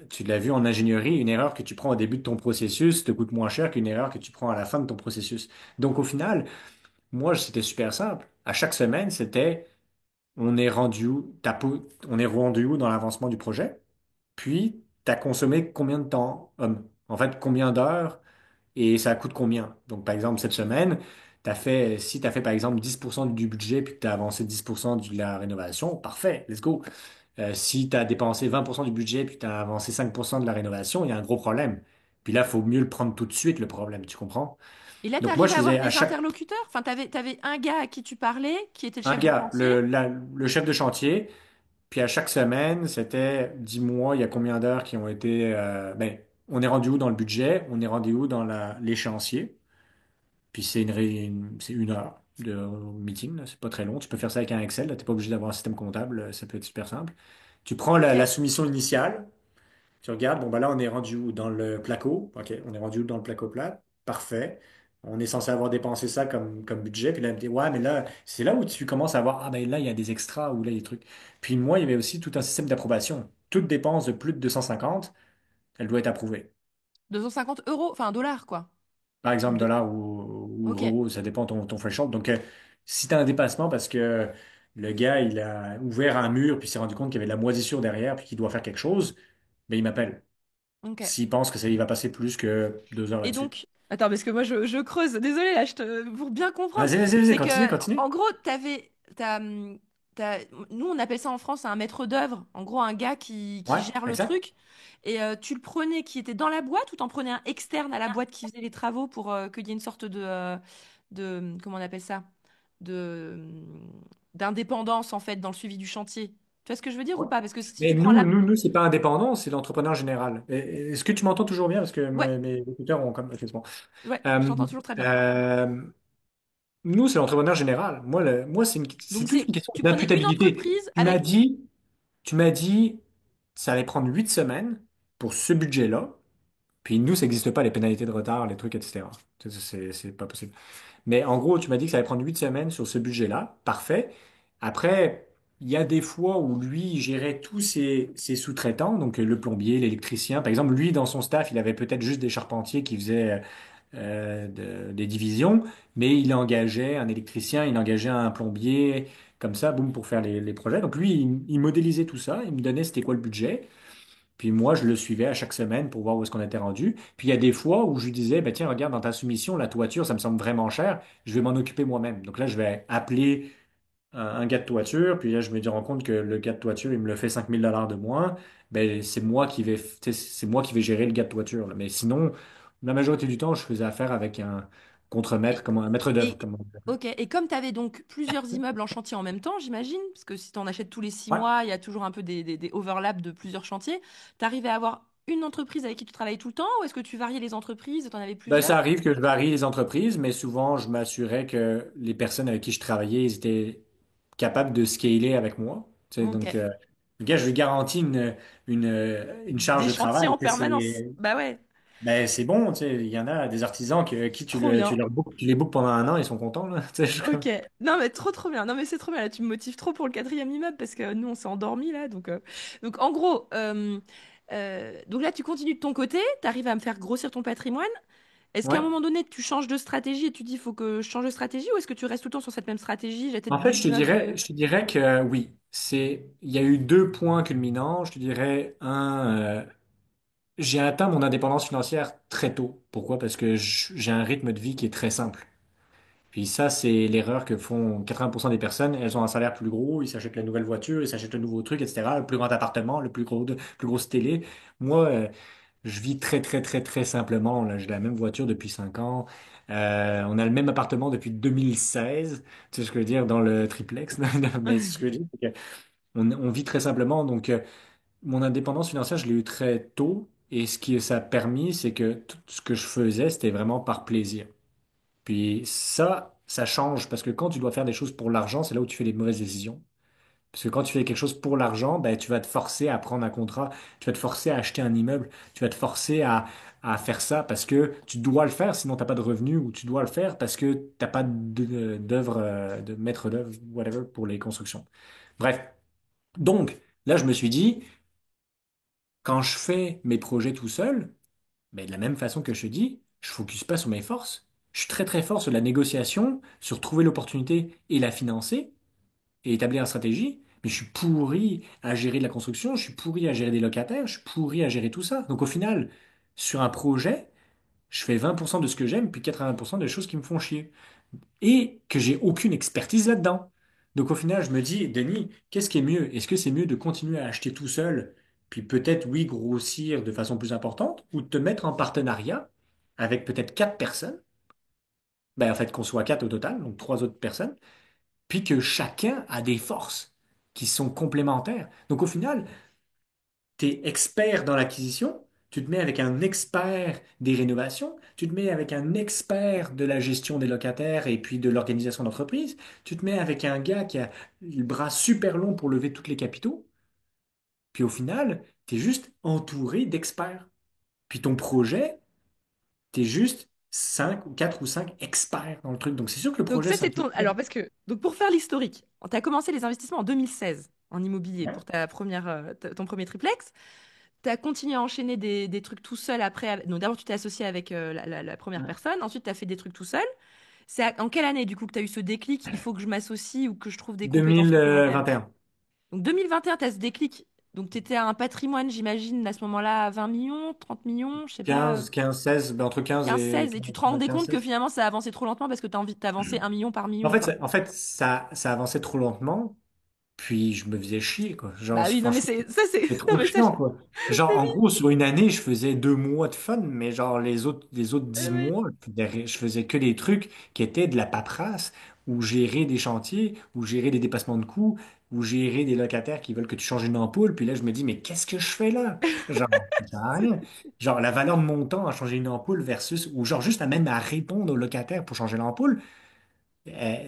Tu l'as vu en ingénierie, une erreur que tu prends au début de ton processus te coûte moins cher qu'une erreur que tu prends à la fin de ton processus. Donc, au final, moi, c'était super simple. À chaque semaine, c'était on est rendu où, on est rendu où dans l'avancement du projet, puis tu as consommé combien de temps, en fait, combien d'heures et ça coûte combien. Donc, par exemple, cette semaine, si tu as fait, par exemple, 10% du budget puis que tu as avancé 10% de la rénovation, parfait, let's go. Si tu as dépensé 20% du budget puis tu as avancé 5% de la rénovation, il y a un gros problème. Puis là, il faut mieux le prendre tout de suite, le problème, tu comprends? Et là, tu Donc, moi, arrives je à avoir faisais à des chaque, interlocuteurs? Enfin, t'avais un gars à qui tu parlais, qui était le un chef de gars, chantier. le chef de chantier. Puis à chaque semaine, c'était dis-moi, il y a combien d'heures qui ont été. Ben, on est rendu où dans le budget? On est rendu où dans l'échéancier? Puis c'est 1 heure de meeting, là. C'est pas très long. Tu peux faire ça avec un Excel. Tu n'es pas obligé d'avoir un système comptable. Ça peut être super simple. Tu prends Ok. la soumission initiale. Tu regardes, bon, bah là, on est rendu où? Dans le placo. OK, on est rendu où dans le placo plat? Parfait. On est censé avoir dépensé ça comme budget. Puis là, elle me dit, ouais, mais là, c'est là où tu commences à voir, ah ben là, il y a des extras ou là, il y a des trucs. Puis moi, il y avait aussi tout un système d'approbation. Toute dépense de plus de 250, elle doit être approuvée. 250 euros, enfin dollars, quoi. Par Ou exemple, de... dollars ou Ok. euros, ça dépend de ton threshold. Donc, si tu as un dépassement parce que le gars, il a ouvert un mur puis s'est rendu compte qu'il y avait de la moisissure derrière puis qu'il doit faire quelque chose, ben, il m'appelle. Ok. S'il pense que ça, il va passer plus que 2 heures Et là-dessus. donc, attends, parce que moi je creuse, désolée là, pour bien comprendre, Vas-y, vas-y, vas-y, c'est continue, que continue. en gros, nous on appelle ça en France un maître d'œuvre, en gros un gars qui Ouais, gère le exact. truc, et tu le prenais qui était dans la boîte ou t'en prenais un externe à la boîte qui faisait les travaux pour qu'il y ait une sorte de, comment on appelle ça, de d'indépendance en fait dans le suivi du chantier. Tu vois ce que je veux dire ou Ouais. pas? Parce que si Mais tu prends la... c'est pas indépendant, c'est l'entrepreneur général. Est-ce que tu m'entends toujours bien? Parce que Ouais, mes écouteurs ont comme. Ok, c'est bon. ouais, je Euh, t'entends toujours très bien. euh, Nous, c'est l'entrepreneur général. Moi, c'est Donc plus une c'est, question tu prenais une d'imputabilité. entreprise Tu m'as avec... dit, tu m'as dit, ça allait prendre 8 semaines pour ce budget-là. Puis nous, ça n'existe pas, les pénalités de retard, les trucs, etc. C'est pas possible. Mais en gros, tu m'as dit que ça allait prendre 8 semaines sur ce budget-là. Parfait. Après, il y a des fois où lui, il gérait tous ses sous-traitants, donc le plombier, l'électricien. Par exemple, lui, dans son staff, il avait peut-être juste des charpentiers qui faisaient des divisions, mais il engageait un électricien, il engageait un plombier, comme ça, boum, pour faire les projets. Donc lui, il modélisait tout ça, il me donnait c'était quoi le budget. Puis moi, je le suivais à chaque semaine pour voir où est-ce qu'on était rendu. Puis il y a des fois où je lui disais, ben tiens, regarde, dans ta soumission, la toiture, ça me semble vraiment cher, je vais m'en occuper moi-même. Donc là, je vais appeler un gars de toiture, puis là, je me rends compte que le gars de toiture, il me le fait 5 000 $ de moins. Ben, c'est moi qui vais gérer le gars de toiture, là. Mais sinon, la majorité du temps, je faisais affaire avec un contremaître, Et, comme un maître d'œuvre. et, ok, et comme tu avais donc plusieurs immeubles en chantier en même temps, j'imagine, parce que si tu en achètes tous les six Ouais. mois, il y a toujours un peu des overlaps de plusieurs chantiers, tu arrivais à avoir une entreprise avec qui tu travaillais tout le temps, ou est-ce que tu variais les entreprises et tu en avais Ben, ça plusieurs? arrive que je varie les entreprises, mais souvent, je m'assurais que les personnes avec qui je travaillais, ils étaient capables de scaler avec moi. Tu sais, Ok. donc, le gars, je lui garantis une charge Des de chantiers travail. en Tu sais, permanence. Bah ouais, ben, c'est bon. Tu sais, il y en a des artisans qui trop bien. tu les bookes pendant un an, ils sont contents, là. Tu sais, Ok. Non mais trop bien. Non mais c'est trop bien. Là, tu me motives trop pour le quatrième immeuble parce que nous on s'est endormis là. Donc en gros, donc là tu continues de ton côté, tu arrives à me faire grossir ton patrimoine. Est-ce qu'à un ouais. moment donné, tu changes de stratégie et tu dis, il faut que je change de stratégie ou est-ce que tu restes tout le temps sur cette même stratégie? J'ai En peut-être fait, des immeubles. je te dirais que oui. Il y a eu 2 points culminants. Je te dirais, j'ai atteint mon indépendance financière très tôt. Pourquoi? Parce que j'ai un rythme de vie qui est très simple. Puis ça, c'est l'erreur que font 80% des personnes. Elles ont un salaire plus gros, ils s'achètent la nouvelle voiture, ils s'achètent le nouveau truc, etc. Le plus grand appartement, plus grosse télé. Moi, je vis très, très, très, très simplement. Là, j'ai la même voiture depuis 5 ans. On a le même appartement depuis 2016. Tu sais ce que je veux dire dans le triplex. Mais c'est ce que je veux dire, c'est que on vit très simplement. Donc, mon indépendance financière, je l'ai eu très tôt. Et ce qui ça a permis, c'est que tout ce que je faisais, c'était vraiment par plaisir. Puis ça change parce que quand tu dois faire des choses pour l'argent, c'est là où tu fais les mauvaises décisions. Parce que quand tu fais quelque chose pour l'argent, ben, tu vas te forcer à prendre un contrat, tu vas te forcer à acheter un immeuble, tu vas te forcer à faire ça parce que tu dois le faire, sinon tu n'as pas de revenus, ou tu dois le faire parce que tu n'as pas d'œuvre, de maître d'œuvre, whatever, pour les constructions. Bref, donc là, je me suis dit, quand je fais mes projets tout seul, ben, de la même façon que je te dis, je ne focus pas sur mes forces. Je suis très très fort sur la négociation, sur trouver l'opportunité et la financer et établir une stratégie, mais je suis pourri à gérer de la construction, je suis pourri à gérer des locataires, je suis pourri à gérer tout ça. Donc au final, sur un projet, je fais 20% de ce que j'aime, puis 80% des choses qui me font chier. Et que j'ai aucune expertise là-dedans. Donc au final, je me dis, Denis, qu'est-ce qui est mieux? Est-ce que c'est mieux de continuer à acheter tout seul, puis peut-être, oui, grossir de façon plus importante, ou de te mettre en partenariat avec peut-être quatre personnes, ben en fait qu'on soit quatre au total, donc trois autres personnes, puis que chacun a des forces qui sont complémentaires. Donc au final, tu es expert dans l'acquisition, tu te mets avec un expert des rénovations, tu te mets avec un expert de la gestion des locataires et puis de l'organisation d'entreprise, tu te mets avec un gars qui a le bras super long pour lever tous les capitaux, puis au final, tu es juste entouré d'experts. Puis ton projet, tu es juste 4 ou 5 experts dans le truc. Donc c'est sûr que le Donc projet, ça, c'est un c'est peu... ton... Alors, parce que, donc pour faire l'historique, tu as commencé les investissements en 2016 en immobilier Ouais. pour ton premier triplex. Tu as continué à enchaîner des trucs tout seul après. Donc d'abord, tu t'es associé avec la première Ouais. personne. Ensuite, tu as fait des trucs tout seul. En quelle année, du coup, que tu as eu ce déclic? Il faut que je m'associe ou que je trouve des compétences complémentaires. 2021. Donc 2021, tu as ce déclic. Donc tu étais à un patrimoine, j'imagine, à ce moment-là, à 20 millions, 30 millions, je sais pas, 15, 16, ben entre 15 15, et 16. Et tu te rendais 15, compte que 16. finalement, ça avançait trop lentement parce que tu as envie d'avancer 1 million par En million, fait, quoi. ça avançait trop lentement, puis je me faisais chier, quoi. Genre, Bah oui, non, mais franchement, c'est ça, c'est. c'est Non, trop mais ça, chiant, quoi. Genre, mais en oui, gros, sur une année, je faisais 2 mois de fun, mais genre, les autres mais 10 oui. mois, je faisais que des trucs qui étaient de la paperasse, ou gérer des chantiers, ou gérer des dépassements de coûts, ou gérer des locataires qui veulent que tu changes une ampoule, puis là, je me dis, mais qu'est-ce que je fais là? Genre, ça sert à rien. Genre, la valeur de mon temps à changer une ampoule versus, ou genre, juste à même à répondre aux locataires pour changer l'ampoule,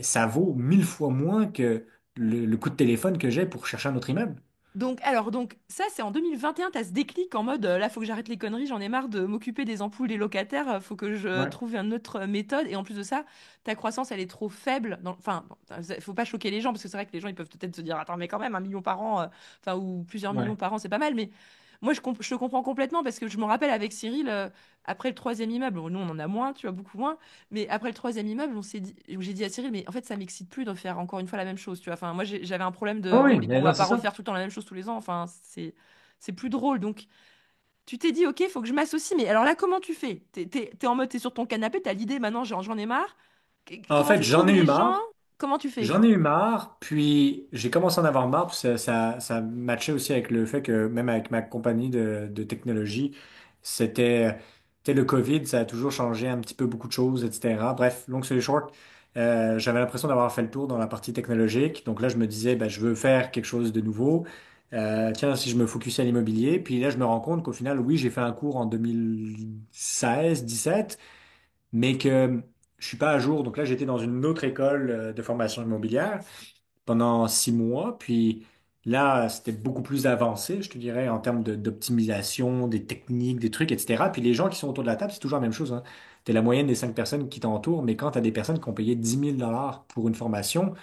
ça vaut 1000 fois moins que le coup de téléphone que j'ai pour chercher un autre immeuble. Donc ça, c'est en 2021, tu as ce déclic en mode là, faut que j'arrête les conneries, j'en ai marre de m'occuper des ampoules des locataires, faut que je Ouais, trouve une autre méthode. Et en plus de ça, ta croissance, elle est trop faible. Enfin, bon, faut pas choquer les gens, parce que c'est vrai que les gens, ils peuvent peut-être se dire, attends, mais quand même, 1 million par an, enfin, ou plusieurs ouais. millions par an, c'est pas mal. Mais moi, je te comprends complètement, parce que je me rappelle avec Cyril, après le troisième immeuble, bon, nous, on en a moins, tu vois, beaucoup moins. Mais après le troisième immeuble, où j'ai dit à Cyril, mais en fait, ça m'excite plus de faire encore une fois la même chose, tu vois. Enfin, moi, j'avais un problème Oh de, bon, oui, mais mais on va non, pas c'est ça. refaire tout le temps la même chose tous les ans. Enfin, c'est plus drôle. Donc, tu t'es dit, ok, il faut que je m'associe. Mais alors là, comment tu fais? T'es en mode, t'es sur ton canapé, t'as l'idée, maintenant, j'en ai marre. En Comment fait, tu j'en trouves ai eu les gens? marre. Comment tu fais? J'en ai eu marre, puis j'ai commencé à en avoir marre, puis ça matchait aussi avec le fait que même avec ma compagnie de technologie, c'était c'était le COVID, ça a toujours changé un petit peu beaucoup de choses, etc. Bref, long story short, j'avais l'impression d'avoir fait le tour dans la partie technologique. Donc là, je me disais, ben, je veux faire quelque chose de nouveau. Tiens, si je me focusais à l'immobilier, puis là, je me rends compte qu'au final, oui, j'ai fait un cours en 2016, 17, mais que je suis pas à jour. Donc là, j'étais dans une autre école de formation immobilière pendant 6 mois. Puis là, c'était beaucoup plus avancé, je te dirais, en termes d'optimisation, des techniques, des trucs, etc. Puis les gens qui sont autour de la table, c'est toujours la même chose, hein. Tu es la moyenne des 5 personnes qui t'entourent, mais quand tu as des personnes qui ont payé 10 000 $ pour une formation,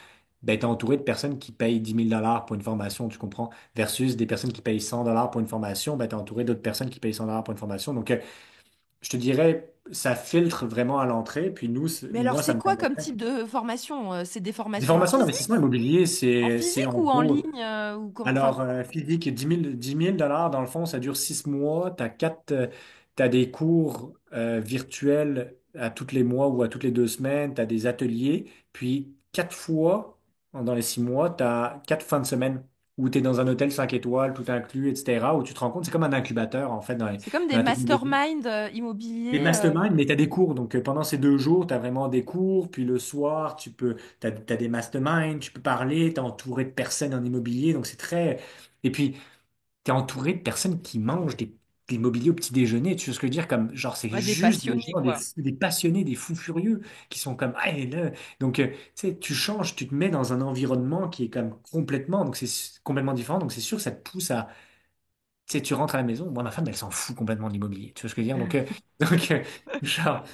ben, tu es entouré de personnes qui payent 10 000 $ pour une formation, tu comprends? Versus des personnes qui payent 100 $ pour une formation, ben, tu es entouré d'autres personnes qui payent 100 $ pour une formation. Donc, je te dirais, ça filtre vraiment à l'entrée. Puis nous, Mais alors, moi, ça c'est me quoi comme permettrait. type de formation? C'est des Des formations en formations d'investissement physique? immobilier, En c'est physique en ou en gros. ligne? Ou enfin, Alors, physique, 10 000 $ dans le fond, ça dure 6 mois. T'as des cours virtuels à tous les mois ou à toutes les 2 semaines. Tu as des ateliers. Puis, 4 fois dans les 6 mois, tu as 4 fins de semaine où tu es dans un hôtel 5 étoiles, tout inclus, etc. Où tu te rends compte, c'est comme un incubateur, en fait, c'est comme des dans la technologie. masterminds Des immobiliers. masterminds, mais tu as des cours. Donc, pendant ces 2 jours, tu as vraiment des cours. Puis le soir, t'as des masterminds, tu peux parler, tu es entouré de personnes en immobilier. Donc, c'est très. Et puis, tu es entouré de personnes qui mangent des l'immobilier au petit déjeuner, tu vois ce que je veux dire? Comme, genre, c'est Ouais, des juste des passionnés, gens, quoi. des passionnés, des fous furieux qui sont comme, ah, et là. Donc, tu sais, tu changes, tu te mets dans un environnement qui est comme complètement, donc c'est complètement différent. Donc, c'est sûr, ça te pousse à, tu sais, tu rentres à la maison. Moi, ma femme, elle s'en fout complètement de l'immobilier. Tu vois ce que je veux dire? Donc, donc genre,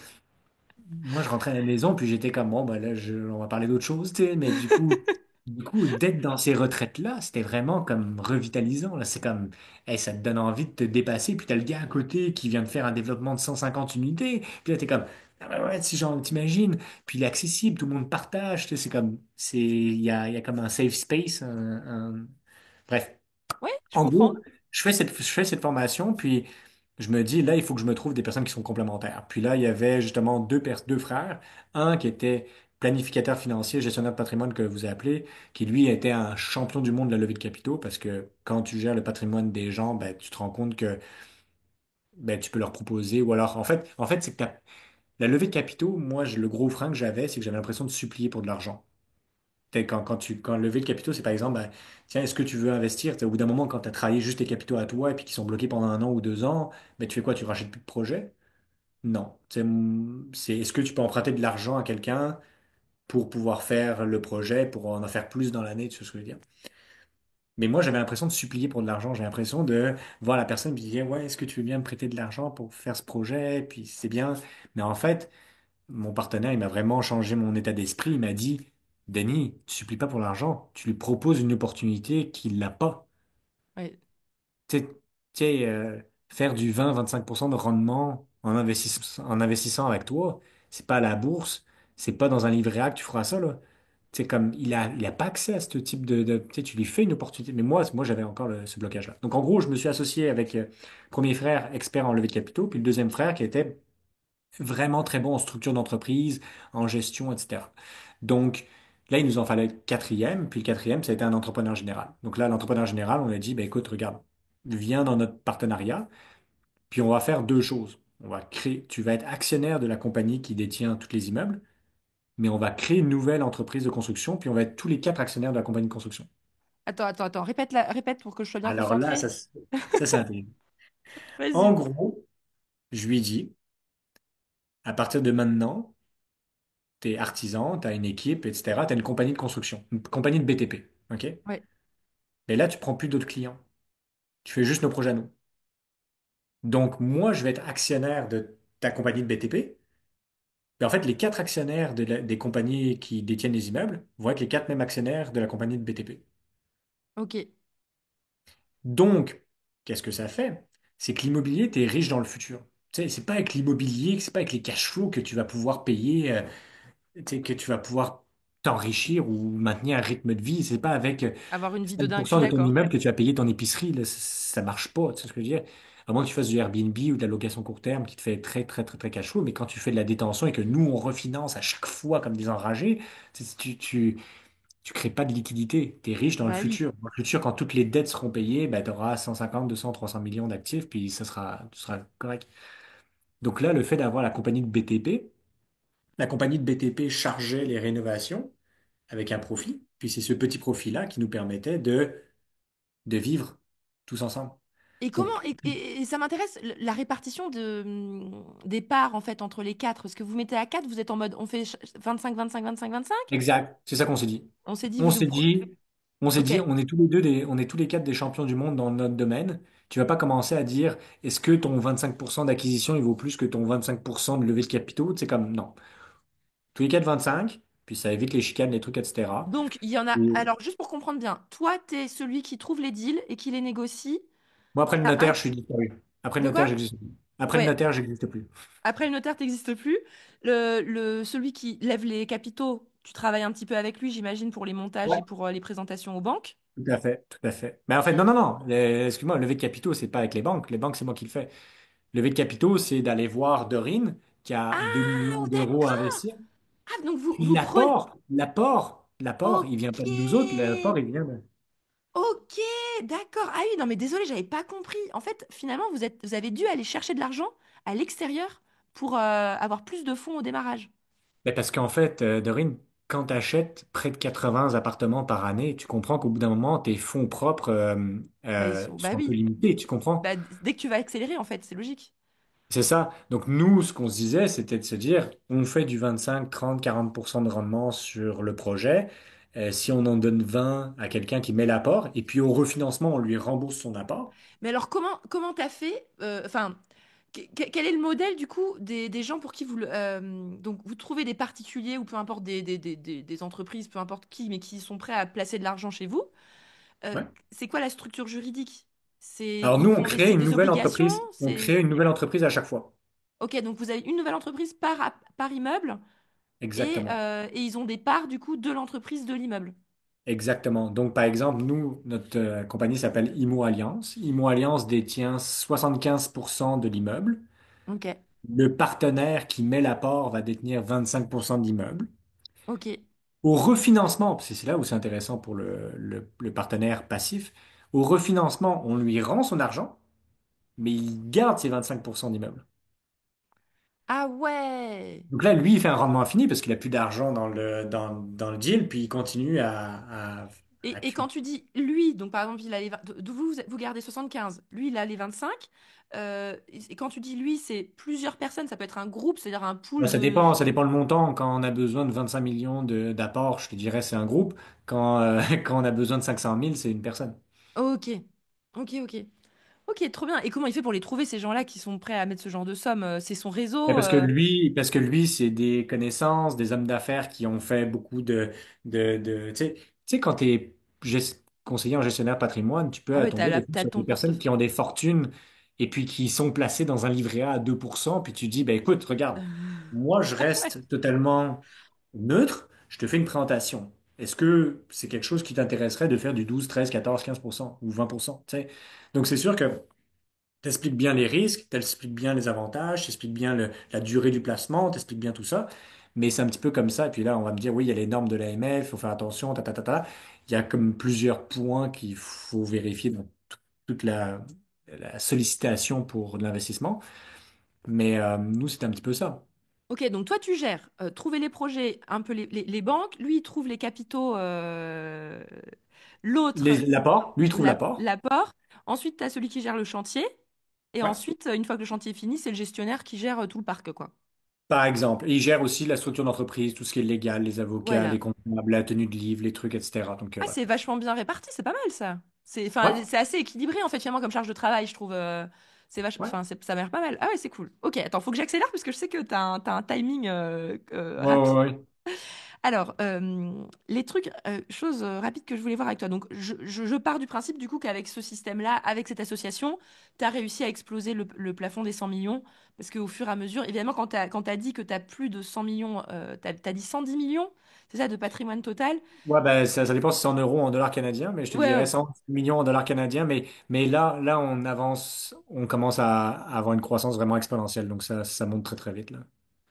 moi, je rentrais à la maison, puis j'étais comme, bon, bah là, on va parler d'autre chose, tu sais, mais du coup, d'être dans ces retraites-là, c'était vraiment comme revitalisant, là. C'est comme, hey, ça te donne envie de te dépasser, puis t'as le gars à côté qui vient de faire un développement de 150 unités, puis là, t'es comme, ah bah ouais, si genre, t'imagines, puis il est accessible, tout le monde partage, tu sais, c'est comme, il y a comme un safe space, bref. Ouais, je En comprends. gros, je fais cette formation, puis je me dis, là, il faut que je me trouve des personnes qui sont complémentaires. Puis là, il y avait justement deux frères. Un qui était planificateur financier, gestionnaire de patrimoine que vous appelez, qui lui était un champion du monde de la levée de capitaux, parce que quand tu gères le patrimoine des gens, ben, tu te rends compte que ben, tu peux leur proposer, ou alors, en fait, c'est que la levée de capitaux, moi, le gros frein que j'avais, c'est que j'avais l'impression de supplier pour de l'argent. Quand lever de capitaux, c'est par exemple, ben, tiens, est-ce que tu veux investir? Au bout d'un moment, quand tu as travaillé juste tes capitaux à toi et puis qu'ils sont bloqués pendant 1 an ou 2 ans, ben, tu fais quoi? Tu rachètes plus de projets? Non. Est-ce que tu peux emprunter de l'argent à quelqu'un pour pouvoir faire le projet, pour en faire plus dans l'année, tu sais ce que je veux dire? Mais moi, j'avais l'impression de supplier pour de l'argent. J'ai l'impression de voir la personne qui disait, ouais, est-ce que tu veux bien me prêter de l'argent pour faire ce projet? Puis c'est bien. Mais en fait, mon partenaire, il m'a vraiment changé mon état d'esprit. Il m'a dit, Denis, tu supplies pas pour l'argent. Tu lui proposes une opportunité qu'il n'a pas. Ouais. Tu sais, faire du 20-25% de rendement en investissant avec toi, c'est pas à la bourse, c'est pas dans un livret A que tu feras ça, là. C'est comme, il a pas accès à ce type tu sais, tu lui fais une opportunité. Mais moi j'avais encore ce blocage-là. Donc, en gros, je me suis associé avec premier frère expert en levée de capitaux, puis le deuxième frère qui était vraiment très bon en structure d'entreprise, en gestion, etc. Donc, là, il nous en fallait le quatrième, puis le quatrième, ça a été un entrepreneur général. Donc là, l'entrepreneur général, on a dit, ben, écoute, regarde, viens dans notre partenariat, puis on va faire deux choses. Tu vas être actionnaire de la compagnie qui détient tous les immeubles, mais on va créer une nouvelle entreprise de construction, puis on va être tous les quatre actionnaires de la compagnie de construction. Attends. Répète pour que je sois bien Alors là, concentrée. ça c'est intéressant. En Vas-y. gros, je lui dis, à partir de maintenant, tu es artisan, tu as une équipe, etc. Tu as une compagnie de construction, une compagnie de BTP. OK? Ouais. Et là, tu prends plus d'autres clients. Tu fais juste nos projets à nous. Donc, moi, je vais être actionnaire de ta compagnie de BTP. Et en fait, les quatre actionnaires des compagnies qui détiennent les immeubles vont être les quatre mêmes actionnaires de la compagnie de BTP. Ok. Donc, qu'est-ce que ça fait? C'est que l'immobilier, tu es riche dans le futur. Tu sais, c'est pas avec l'immobilier, c'est pas avec les cash flows que tu vas pouvoir payer, tu sais, que tu vas pouvoir t'enrichir ou maintenir un rythme de vie. C'est pas avec Avoir une vie de dingue, je 5% suis de ton d'accord. immeuble que tu vas payer ton épicerie. Là, ça marche pas, tu sais ce que je veux dire? À moins que tu fasses du Airbnb ou de la location court terme qui te fait très, très, très, très cash flow. Mais quand tu fais de la détention et que nous, on refinance à chaque fois comme des enragés, tu crées pas de liquidité. Tu es riche dans le Bah oui. futur. Dans le futur, quand toutes les dettes seront payées, ben, tu auras 150, 200, 300 millions d'actifs, puis tu seras correct. Donc là, le fait d'avoir la compagnie de BTP, la compagnie de BTP chargeait les rénovations avec un profit, puis c'est ce petit profit-là qui nous permettait de vivre tous ensemble. Et comment Donc, et ça m'intéresse la répartition des parts en fait entre les quatre. Parce que vous mettez à quatre, vous êtes en mode on fait 25, 25, 25, 25. exact, c'est ça qu'on s'est dit. On s'est dit On vous s'est dit, on s'est Ok. dit, on est tous les quatre des champions du monde dans notre domaine. Tu vas pas commencer à dire, est-ce que ton 25% d'acquisition, il vaut plus que ton 25% de levée de capitaux? C'est comme, non. Tous les quatre 25, puis ça évite les chicanes, les trucs, etc. Donc il y en a. Et Alors juste pour comprendre bien, toi t'es celui qui trouve les deals et qui les négocie. moi, après le T'as notaire, je suis disparu. Après le De notaire, quoi? j'existe plus. Après le Ouais. notaire, j'existe plus. Après le notaire t'existe plus. Celui qui lève les capitaux, tu travailles un petit peu avec lui, j'imagine, pour les montages Ouais. et pour les présentations aux banques. Tout à fait, tout à fait. Mais en fait, non, non, non. Excuse-moi, lever de capitaux, c'est pas avec les banques. Les banques, c'est moi qui le fais. Lever de capitaux, c'est d'aller voir Dorine, qui a 2 Ah, millions d'euros à d'accord. investir. Ah, donc Puis vous prenez. l'apport, il vient Ok. pas de nous autres. L'apport, il vient de... Ok, d'accord. Ah oui, non, mais désolé, j'avais pas compris. En fait, finalement, vous avez dû aller chercher de l'argent à l'extérieur pour avoir plus de fonds au démarrage. Mais parce qu'en fait, Dorine, quand tu achètes près de 80 appartements par année, tu comprends qu'au bout d'un moment, tes fonds propres Bah, ils sont... bah sont un peu oui. limités, tu comprends? Bah, dès que tu vas accélérer, en fait, c'est logique. C'est ça. Donc nous, ce qu'on se disait, c'était de se dire, on fait du 25, 30, 40% de rendement sur le projet. Si on en donne 20 à quelqu'un qui met l'apport, et puis au refinancement, on lui rembourse son apport. Mais alors, comment t'as fait enfin, quel est le modèle, du coup, des gens pour qui donc, vous trouvez des particuliers ou peu importe des entreprises, peu importe qui, mais qui sont prêts à placer de l'argent chez vous. Euh, Ouais. c'est quoi la structure juridique? Alors Ils nous, on font crée c'est une des nouvelle obligations? entreprise. On crée une nouvelle entreprise à chaque fois. Ok, donc vous avez une nouvelle entreprise par immeuble Exactement. et ils ont des parts, du coup, de l'entreprise de l'immeuble. Exactement. Donc, par exemple, nous, notre compagnie s'appelle Imo Alliance. Imo Alliance détient 75% de l'immeuble. Ok, Le partenaire qui met l'apport va détenir 25% de l'immeuble. ok. Au refinancement, parce que c'est là où c'est intéressant pour le partenaire passif, au refinancement, on lui rend son argent, mais il garde ses 25% d'immeuble. Ah ouais! Donc là, lui, il fait un rendement infini parce qu'il a plus d'argent dans le deal, puis il continue à Et quand tu dis lui, donc par exemple, il a vous gardez 75, lui, il a les 25. Et quand tu dis lui, c'est plusieurs personnes, ça peut être un groupe, c'est-à-dire un Ouais, pool de. ça dépend le montant. Quand on a besoin de 25 millions d'apport, je te dirais c'est un groupe. Quand, quand on a besoin de 500 000, c'est une personne. Ok, ok. Ok, trop bien. Et comment il fait pour les trouver, ces gens-là qui sont prêts à mettre ce genre de somme? C'est son Mais réseau? parce que lui, c'est des connaissances, des hommes d'affaires qui ont fait beaucoup tu sais, quand tu es conseiller en gestionnaire patrimoine, tu peux Ah ouais, tomber des fois t'as sur des ton personnes portefeuille. qui ont des fortunes et puis qui sont placées dans un livret A à 2%. Puis tu dis, ben écoute, regarde, moi, je Ouais. reste totalement neutre, je te fais une présentation. Est-ce que c'est quelque chose qui t'intéresserait de faire du 12, 13, 14, 15% ou 20%, tu sais? Donc c'est sûr que t'expliques bien les risques, t'expliques bien les avantages, t'expliques bien la durée du placement, t'expliques bien tout ça. Mais c'est un petit peu comme ça. Et puis là, on va me dire, oui, il y a les normes de l'AMF, il faut faire attention, ta. Il y a comme plusieurs points qu'il faut vérifier dans toute la sollicitation pour de l'investissement. Mais nous, c'est un petit peu ça. Ok, donc toi, tu gères, trouver les projets, un peu les banques, lui, il trouve les capitaux, l'autre, L'apport, lui, il trouve l'apport. l'apport. Ensuite, tu as celui qui gère le chantier. Et Ouais. ensuite, une fois que le chantier est fini, c'est le gestionnaire qui gère tout le parc, quoi. Par exemple. Et il gère aussi la structure d'entreprise, tout ce qui est légal, les avocats, les Voilà. comptables, la tenue de livre, les trucs, etc. Donc, Ah, voilà. c'est vachement bien réparti, c'est pas mal ça. Enfin, Ouais, c'est assez équilibré en fait finalement comme charge de travail, je trouve. ouais. Enfin, ça m'a l'air pas mal. Ah ouais, c'est cool. Ok, attends, faut que j'accélère parce que je sais que t'as un timing Ouais, rapide. ouais, ouais. Alors, les trucs, choses rapides que je voulais voir avec toi. Donc, je pars du principe du coup qu'avec ce système-là, avec cette association, tu as réussi à exploser le plafond des 100 millions. Parce qu'au fur et à mesure, évidemment, quand tu as dit que tu as plus de 100 millions, tu as dit 110 millions, c'est ça, de patrimoine total? Ouais, ben, ça dépend si c'est en euros ou en dollars canadiens, mais je te Ouais, dirais ouais. 100 millions en dollars canadiens. Mais là, on avance, on commence à avoir une croissance vraiment exponentielle. Donc, ça monte très, très vite, là.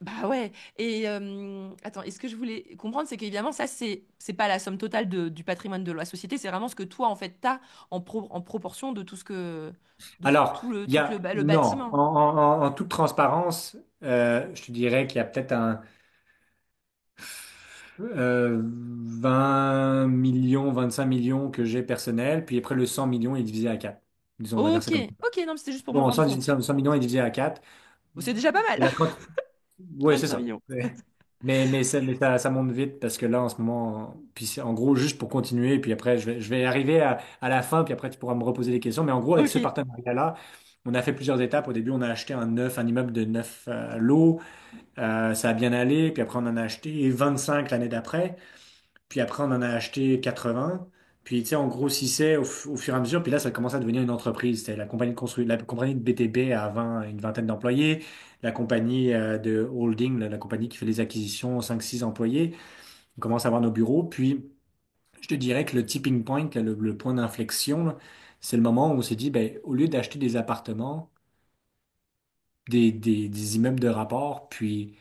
Bah ouais. Et attends, et ce que je voulais comprendre, c'est qu'évidemment, ça, c'est pas la somme totale du patrimoine de la société, c'est vraiment ce que toi, en fait, t'as en proportion de tout ce que, de Alors, il y tout a, le non, bâtiment. en toute transparence, je te dirais qu'il y a peut-être un 20 millions, 25 millions que j'ai personnel, puis après le 100 millions est divisé à 4. Disons, on va dire Ok, ça comme ça. ok, non, mais c'était juste pour me Bon, rendre compte. 100 millions est divisé à 4. Bon, c'est déjà pas mal. Et la Oui, c'est 25 ça. millions. Ça monte vite parce que là, en ce moment, puis en gros, juste pour continuer, puis après, je vais arriver à la fin, puis après, tu pourras me reposer des questions. Mais en gros, avec Ok, ce partenariat-là, on a fait plusieurs étapes. Au début, on a acheté un immeuble de 9 lots. Ça a bien allé. Puis après, on en a acheté 25 l'année d'après. Puis après, on en a acheté 80. Puis, tu sais, on grossissait au fur et à mesure. Puis là, ça commençait à devenir une entreprise. C'était la compagnie de BTB à 20, une vingtaine d'employés. La compagnie de holding, la compagnie qui fait les acquisitions, 5 6 employés. On commence à avoir nos bureaux. Puis, je te dirais que le tipping point, là, le point d'inflexion, là, c'est le moment où on s'est dit, ben, au lieu d'acheter des appartements, des immeubles de rapport, puis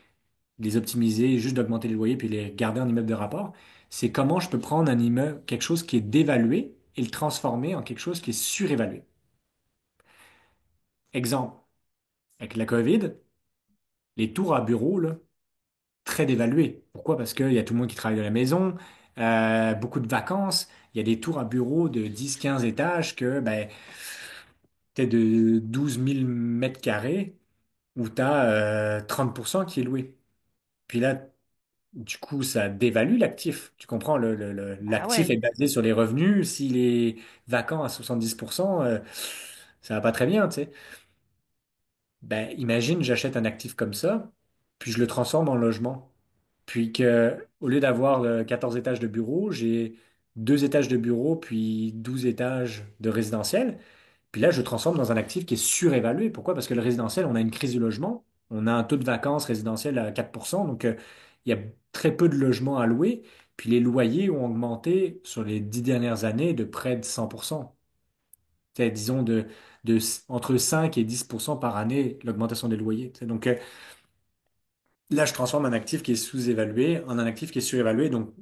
les optimiser, juste d'augmenter les loyers puis les garder en immeuble de rapport, c'est comment je peux prendre un immeuble, quelque chose qui est dévalué et le transformer en quelque chose qui est surévalué. Exemple, avec la COVID, les tours à bureaux, là, très dévalué. Pourquoi? Parce qu'il y a tout le monde qui travaille de la maison, beaucoup de vacances, il y a des tours à bureau de 10, 15 étages que ben, t'es de 12 000 mètres carrés où tu as 30% qui est loué. Puis là, du coup, ça dévalue l'actif. Tu comprends, Ah l'actif ouais. est basé sur les revenus. S'il est vacant à 70%, ça va pas très bien, tu sais. Ben, imagine, j'achète un actif comme ça, puis je le transforme en logement. Puis que, au lieu d'avoir 14 étages de bureau, j'ai 2 étages de bureau, puis 12 étages de résidentiel. Puis là, je transforme dans un actif qui est surévalué. Pourquoi? Parce que le résidentiel, on a une crise du logement. On a un taux de vacances résidentiel à 4%. Donc, il y a très peu de logements à louer. Puis les loyers ont augmenté sur les 10 dernières années de près de 100%. Disons entre 5 et 10% par année, l'augmentation des loyers. Donc, là, je transforme un actif qui est sous-évalué en un actif qui est surévalué. Donc,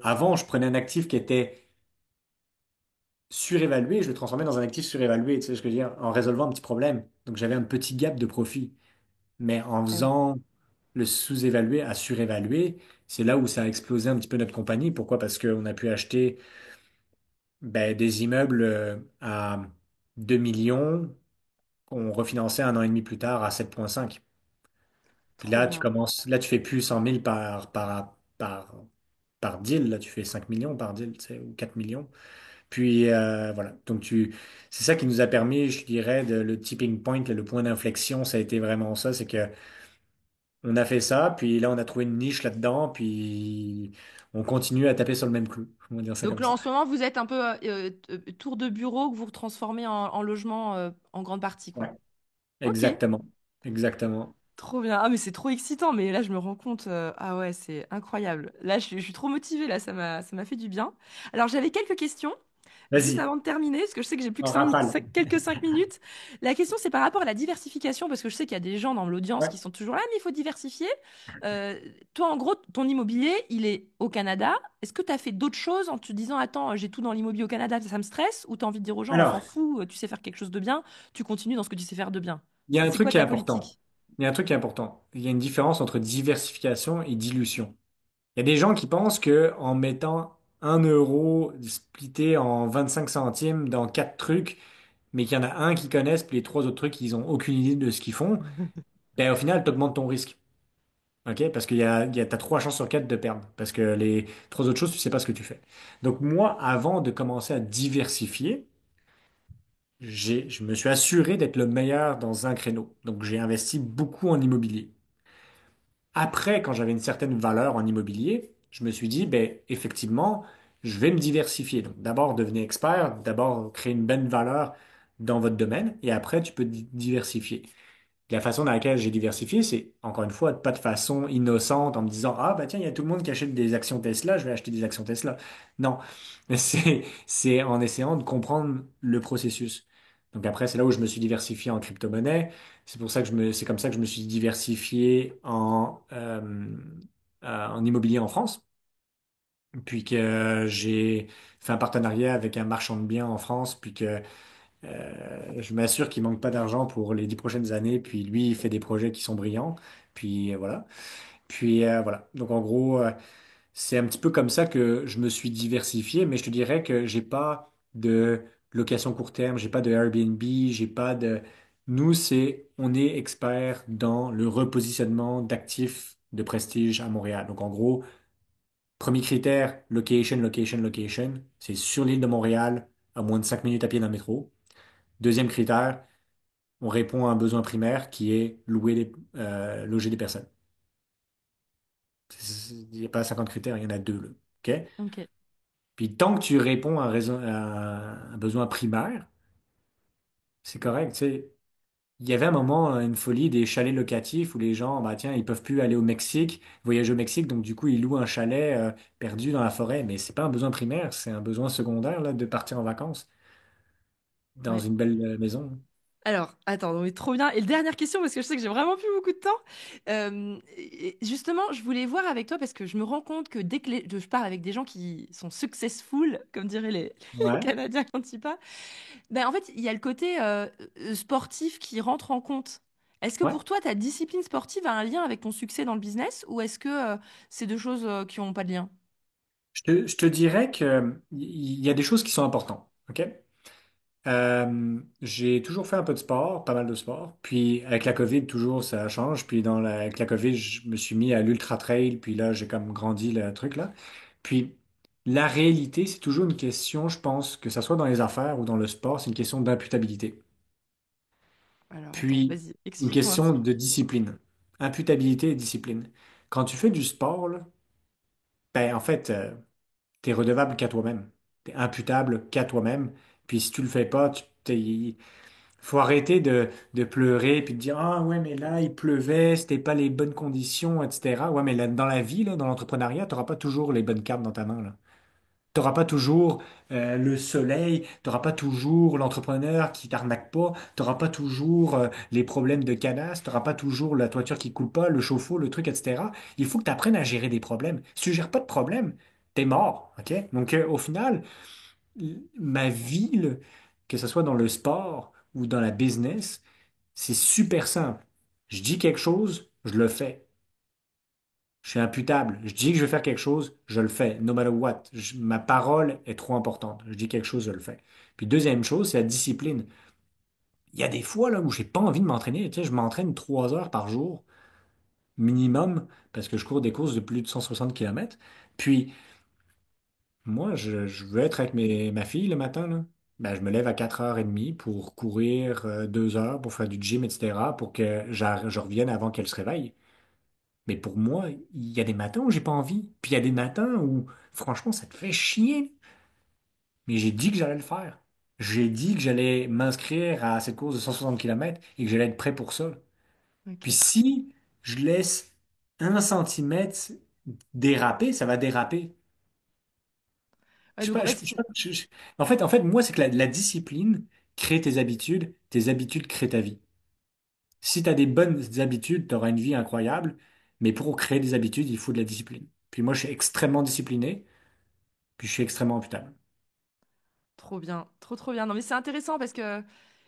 avant, je prenais un actif qui était surévalué, je le transformais dans un actif surévalué, tu sais ce que je veux dire, en résolvant un petit problème. Donc, j'avais un petit gap de profit. Mais en Ah oui. faisant le sous-évalué à surévalué, c'est là où ça a explosé un petit peu notre compagnie. Pourquoi? Parce qu'on a pu acheter ben, des immeubles à 2 millions qu'on refinançait un an et demi plus tard à 7,5. Puis Trop là, bien. là, tu fais plus 100 000 par deal. Là, tu fais 5 millions par deal, tu sais, ou 4 millions. Puis voilà. Donc, c'est ça qui nous a permis, je dirais, le tipping point, le point d'inflexion, ça a été vraiment ça. C'est que on a fait ça, puis là, on a trouvé une niche là-dedans, puis on continue à taper sur le même clou. On va dire ça Donc comme là, ça. en ce moment, vous êtes un peu tour de bureau que vous transformez en logement en grande partie, Ouais, quoi. Ok, exactement. Exactement. trop bien. Ah, mais c'est trop excitant. Mais là, je me rends compte. Ah ouais, c'est incroyable. Là, je suis trop motivée. Là, ça m'a fait du bien. Alors, j'avais quelques questions. Juste Vas-y, avant de terminer, parce que je sais que j'ai plus que en rafale. quelques 5 minutes, la question c'est par rapport à la diversification, parce que je sais qu'il y a des gens dans l'audience Ouais. qui sont toujours là, mais il faut diversifier. Toi, en gros, ton immobilier, il est au Canada. Est-ce que tu as fait d'autres choses en te disant, attends, j'ai tout dans l'immobilier au Canada, ça me stresse, ou tu as envie de dire aux gens, on s'en Alors, fout, tu sais faire quelque chose de bien, tu continues dans ce que tu sais faire de bien. il y a un C'est truc quoi qui est ta important. politique? Il y a un truc qui est important. Il y a une différence entre diversification et dilution. Il y a des gens qui pensent que en mettant 1 euro splitté en 25 centimes dans 4 trucs, mais qu'il y en a un qu'ils connaissent, puis les 3 autres trucs, ils ont aucune idée de ce qu'ils font, ben, au final, tu augmentes ton risque. OK? Parce t'as 3 chances sur 4 de perdre. Parce que les 3 autres choses, tu sais pas ce que tu fais. Donc, moi, avant de commencer à diversifier, je me suis assuré d'être le meilleur dans un créneau. Donc, j'ai investi beaucoup en immobilier. Après, quand j'avais une certaine valeur en immobilier, je me suis dit, ben, effectivement, je vais me diversifier. Donc, d'abord, devenez expert, d'abord, créer une bonne valeur dans votre domaine, et après, tu peux diversifier. La façon dans laquelle j'ai diversifié, c'est, encore une fois, pas de façon innocente en me disant, ah, bah tiens, il y a tout le monde qui achète des actions Tesla, je vais acheter des actions Tesla. Non, c'est en essayant de comprendre le processus. Donc après, c'est là où je me suis diversifié en crypto-monnaie. C'est comme ça que je me suis diversifié en immobilier en France. Puis que j'ai fait un partenariat avec un marchand de biens en France, puis que je m'assure qu'il manque pas d'argent pour les 10 prochaines années. Puis lui, il fait des projets qui sont brillants. Puis voilà. Puis voilà. Donc en gros, c'est un petit peu comme ça que je me suis diversifié. Mais je te dirais que j'ai pas de location court terme, j'ai pas de Airbnb, j'ai pas de. Nous, on est expert dans le repositionnement d'actifs de prestige à Montréal. Donc en gros, premier critère, location, location, location. C'est sur l'île de Montréal, à moins de 5 minutes à pied d'un métro. Deuxième critère, on répond à un besoin primaire qui est loger des personnes. Il n'y a pas 50 critères, il y en a deux, là. OK? Ok. Puis tant que tu réponds à un besoin primaire, c'est correct. Tu sais. Il y avait un moment, une folie des chalets locatifs où les gens, bah tiens, ils peuvent plus aller au Mexique, voyager au Mexique, donc du coup, ils louent un chalet perdu dans la forêt. Mais c'est pas un besoin primaire, c'est un besoin secondaire là, de partir en vacances dans Ouais. une belle maison. Alors, attends, non, mais trop bien. Et dernière question, parce que je sais que j'ai vraiment plus beaucoup de temps. Justement, je voulais voir avec toi, parce que je me rends compte que dès que je parle avec des gens qui sont successful, comme diraient les Ouais. Canadiens quand ils parlent, ben, en fait, il y a le côté sportif qui rentre en compte. Est-ce que Ouais. pour toi, ta discipline sportive a un lien avec ton succès dans le business ou est-ce que c'est deux choses qui n'ont pas de lien? Je te dirais que il y a des choses qui sont importantes. OK? J'ai toujours fait un peu de sport, pas mal de sport. Puis avec la COVID, toujours, ça change. Puis avec la COVID, je me suis mis à l'ultra trail. Puis là, j'ai comme grandi le truc là. Puis la réalité, c'est toujours une question, je pense, que ça soit dans les affaires ou dans le sport, c'est une question d'imputabilité. Alors attends, Puis vas-y, une explique-moi. question de discipline. Imputabilité et discipline. Quand tu fais du sport, là, ben, en fait, t'es redevable qu'à toi-même. T'es imputable qu'à toi-même. Puis si tu le fais pas, il faut arrêter de pleurer puis de dire ah ouais, mais là, il pleuvait, c'était pas les bonnes conditions, etc. Ouais, mais dans la vie, là, dans l'entrepreneuriat, tu n'auras pas toujours les bonnes cartes dans ta main, là. Tu n'auras pas toujours le soleil, tu n'auras pas toujours l'entrepreneur qui t'arnaque pas, tu n'auras pas toujours les problèmes de cadastre, tu n'auras pas toujours la toiture qui coule pas, le chauffe-eau, le truc, etc. Il faut que tu apprennes à gérer des problèmes. Si tu gères pas de problème, t'es mort, OK? Donc, au final, ma vie, là, que ce soit dans le sport ou dans la business, c'est super simple. Je dis quelque chose, je le fais. Je suis imputable. Je dis que je vais faire quelque chose, je le fais, no matter what. Ma parole est trop importante. Je dis quelque chose, je le fais. Puis deuxième chose, c'est la discipline. Il y a des fois là où j'ai pas envie de m'entraîner. Tu sais, je m'entraîne 3 heures par jour minimum parce que je cours des courses de plus de 160 kilomètres. Puis moi, je veux être avec ma fille le matin, là. Ben, je me lève à 4h30 pour courir 2 heures, pour faire du gym, etc., pour que je revienne avant qu'elle se réveille. Mais pour moi, il y a des matins où j'ai pas envie. Puis il y a des matins où, franchement, ça te fait chier. Mais j'ai dit que j'allais le faire. J'ai dit que j'allais m'inscrire à cette course de 160 kilomètres et que j'allais être prêt pour ça. Puis Ok. si je laisse 1 centimètre déraper, ça va déraper. Ouais, Je sais donc en pas, fait, en fait, moi, c'est que la discipline crée tes habitudes créent ta vie. Si tu as des bonnes habitudes, tu auras une vie incroyable. Mais pour créer des habitudes, il faut de la discipline. Puis moi, je suis extrêmement discipliné. Puis je suis extrêmement imputable. trop bien, trop trop bien. Non mais c'est intéressant parce que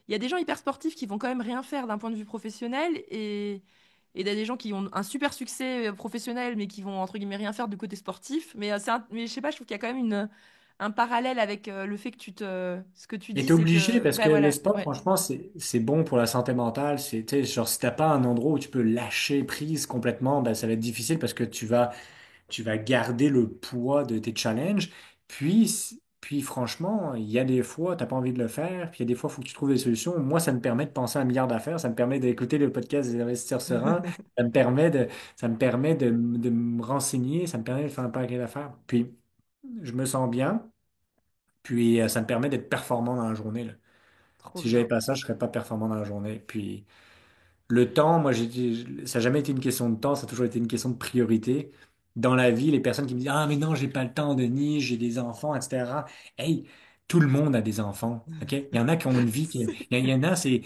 il y a des gens hyper sportifs qui vont quand même rien faire d'un point de vue professionnel et il y a des gens qui ont un super succès professionnel mais qui vont entre guillemets rien faire du côté sportif. Mais mais je sais pas, je trouve qu'il y a quand même un parallèle avec le fait que ce que tu Et dis, t'es c'est obligé que parce que ouais le voilà, sport, ouais. franchement, c'est bon pour la santé mentale. Tu sais, genre, si t'as pas un endroit où tu peux lâcher prise complètement, ben, ça va être difficile parce que tu vas garder le poids de tes challenges. Puis franchement, il y a des fois, t'as pas envie de le faire. Puis il y a des fois, il faut que tu trouves des solutions. Moi, ça me permet de penser à un milliard d'affaires. Ça me permet d'écouter le podcast des investisseurs sereins. Ça me permet de me renseigner. Ça me permet de faire un paquet d'affaires. Puis, je me sens bien. Puis ça me permet d'être performant dans la journée, là. Trop Si j'avais bien. pas ça, je serais pas performant dans la journée. Puis le temps, moi, ça n'a jamais été une question de temps, ça a toujours été une question de priorité. Dans la vie, les personnes qui me disent ah, mais non, j'ai pas le temps, Denis, j'ai des enfants, etc. Hey, tout le monde a des enfants. OK? Il y en a qui ont une vie il y en a, c'est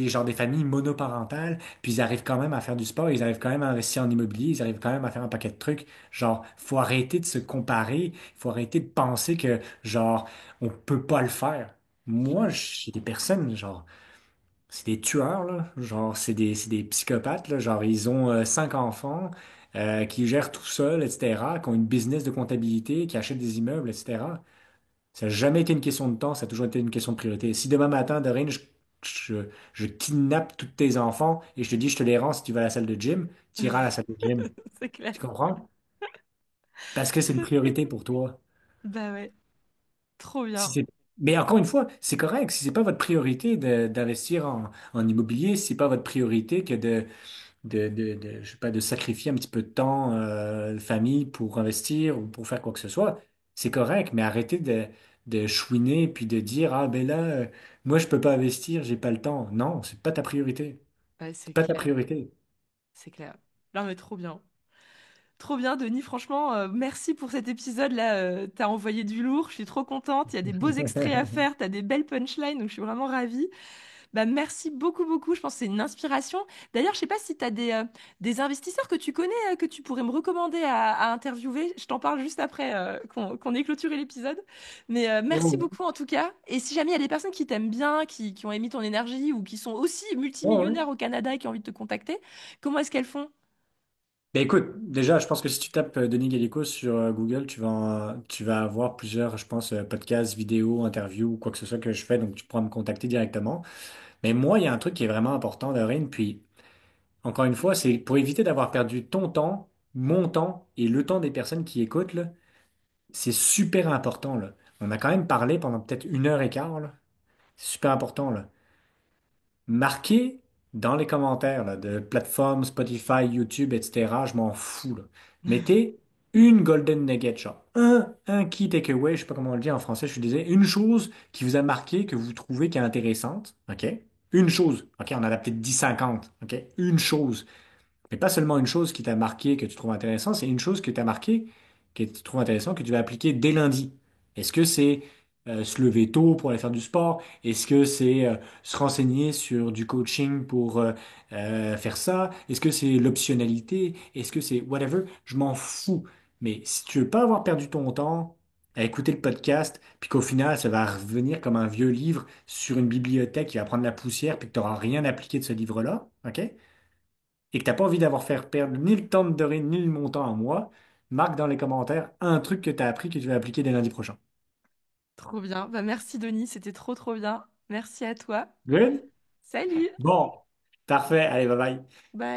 genre des familles monoparentales, puis ils arrivent quand même à faire du sport, ils arrivent quand même à investir en immobilier, ils arrivent quand même à faire un paquet de trucs. Genre, faut arrêter de se comparer, faut arrêter de penser que, genre, on peut pas le faire. Moi, j'ai des personnes, genre, c'est des tueurs, là. Genre, c'est des psychopathes, là. Genre, ils ont 5 enfants, qui gèrent tout seuls, etc., qui ont une business de comptabilité, qui achètent des immeubles, etc. Ça n'a jamais été une question de temps, ça a toujours été une question de priorité. Si demain matin, Doreen, je kidnappe tous tes enfants et je te dis, je te les rends si tu vas à la salle de gym, tu iras à la salle de gym. C'est clair. Tu comprends? Parce que c'est une priorité pour toi. Bah ouais, trop Si bien. c'est... Mais encore une fois, c'est correct. Si c'est pas votre priorité d'investir en immobilier, si c'est pas votre priorité que je sais pas, de sacrifier un petit peu de temps, de famille pour investir ou pour faire quoi que ce soit, c'est correct, mais arrêtez de chouiner puis de dire, ah ben là, moi je peux pas investir, j'ai pas le temps. Non, c'est pas ta priorité. Ouais, C'est c'est pas ta clair, priorité. c'est clair. Non mais trop bien. Trop bien, Denis. Franchement, merci pour cet épisode-là. T'as envoyé du lourd. Je suis trop contente. Il y a des beaux extraits à faire. T'as des belles punchlines. Donc, je suis vraiment ravie. Bah, merci beaucoup, beaucoup. Je pense que c'est une inspiration. D'ailleurs, je sais pas si tu as des investisseurs que tu connais, que tu pourrais me recommander à interviewer. Je t'en parle juste après qu'on ait clôturé l'épisode. Mais merci Oh, beaucoup en tout cas. Et si jamais il y a des personnes qui t'aiment bien, qui ont émis ton énergie ou qui sont aussi ouais, ouais. multimillionnaires au Canada et qui ont envie de te contacter, comment est-ce qu'elles font? Ben écoute, déjà, je pense que si tu tapes Denis Gallico sur Google, tu vas avoir plusieurs, je pense, podcasts, vidéos, interviews ou quoi que ce soit que je fais, donc tu pourras me contacter directement. Mais moi, il y a un truc qui est vraiment important, Dorine, puis encore une fois, c'est pour éviter d'avoir perdu ton temps, mon temps et le temps des personnes qui écoutent, là, c'est super important, là. On a quand même parlé pendant peut-être 1 heure et quart, là. C'est super important, là. Marquez dans les commentaires là, de plateformes Spotify, YouTube, etc. Je m'en fous, là. Mettez une golden nugget, genre un key takeaway, je sais pas comment on le dit en français, je suis désolé, une chose qui vous a marqué, que vous trouvez qui est intéressante, ok? Une chose, ok? On en a peut-être 10, 50, ok? Une chose. Mais pas seulement une chose qui t'a marqué, que tu trouves intéressant, c'est une chose que tu as marqué, que tu trouves intéressant, que tu vas appliquer dès lundi. Est-ce que c'est se lever tôt pour aller faire du sport? Est-ce que c'est se renseigner sur du coaching pour faire ça? Est-ce que c'est l'optionnalité? Est-ce que c'est whatever? Je m'en fous. Mais si tu veux pas avoir perdu ton temps à écouter le podcast, puis qu'au final, ça va revenir comme un vieux livre sur une bibliothèque qui va prendre la poussière, puis que tu n'auras rien appliqué de ce livre-là, OK? Et que t'as pas envie d'avoir fait perdre ni le temps de Dorine, ni mon temps à moi, marque dans les commentaires un truc que tu as appris que tu vas appliquer dès lundi prochain. Trop bien. Bah, merci Denis, c'était trop trop bien. Merci à toi. Good? Salut. Bon, parfait. Allez, bye bye. Bye.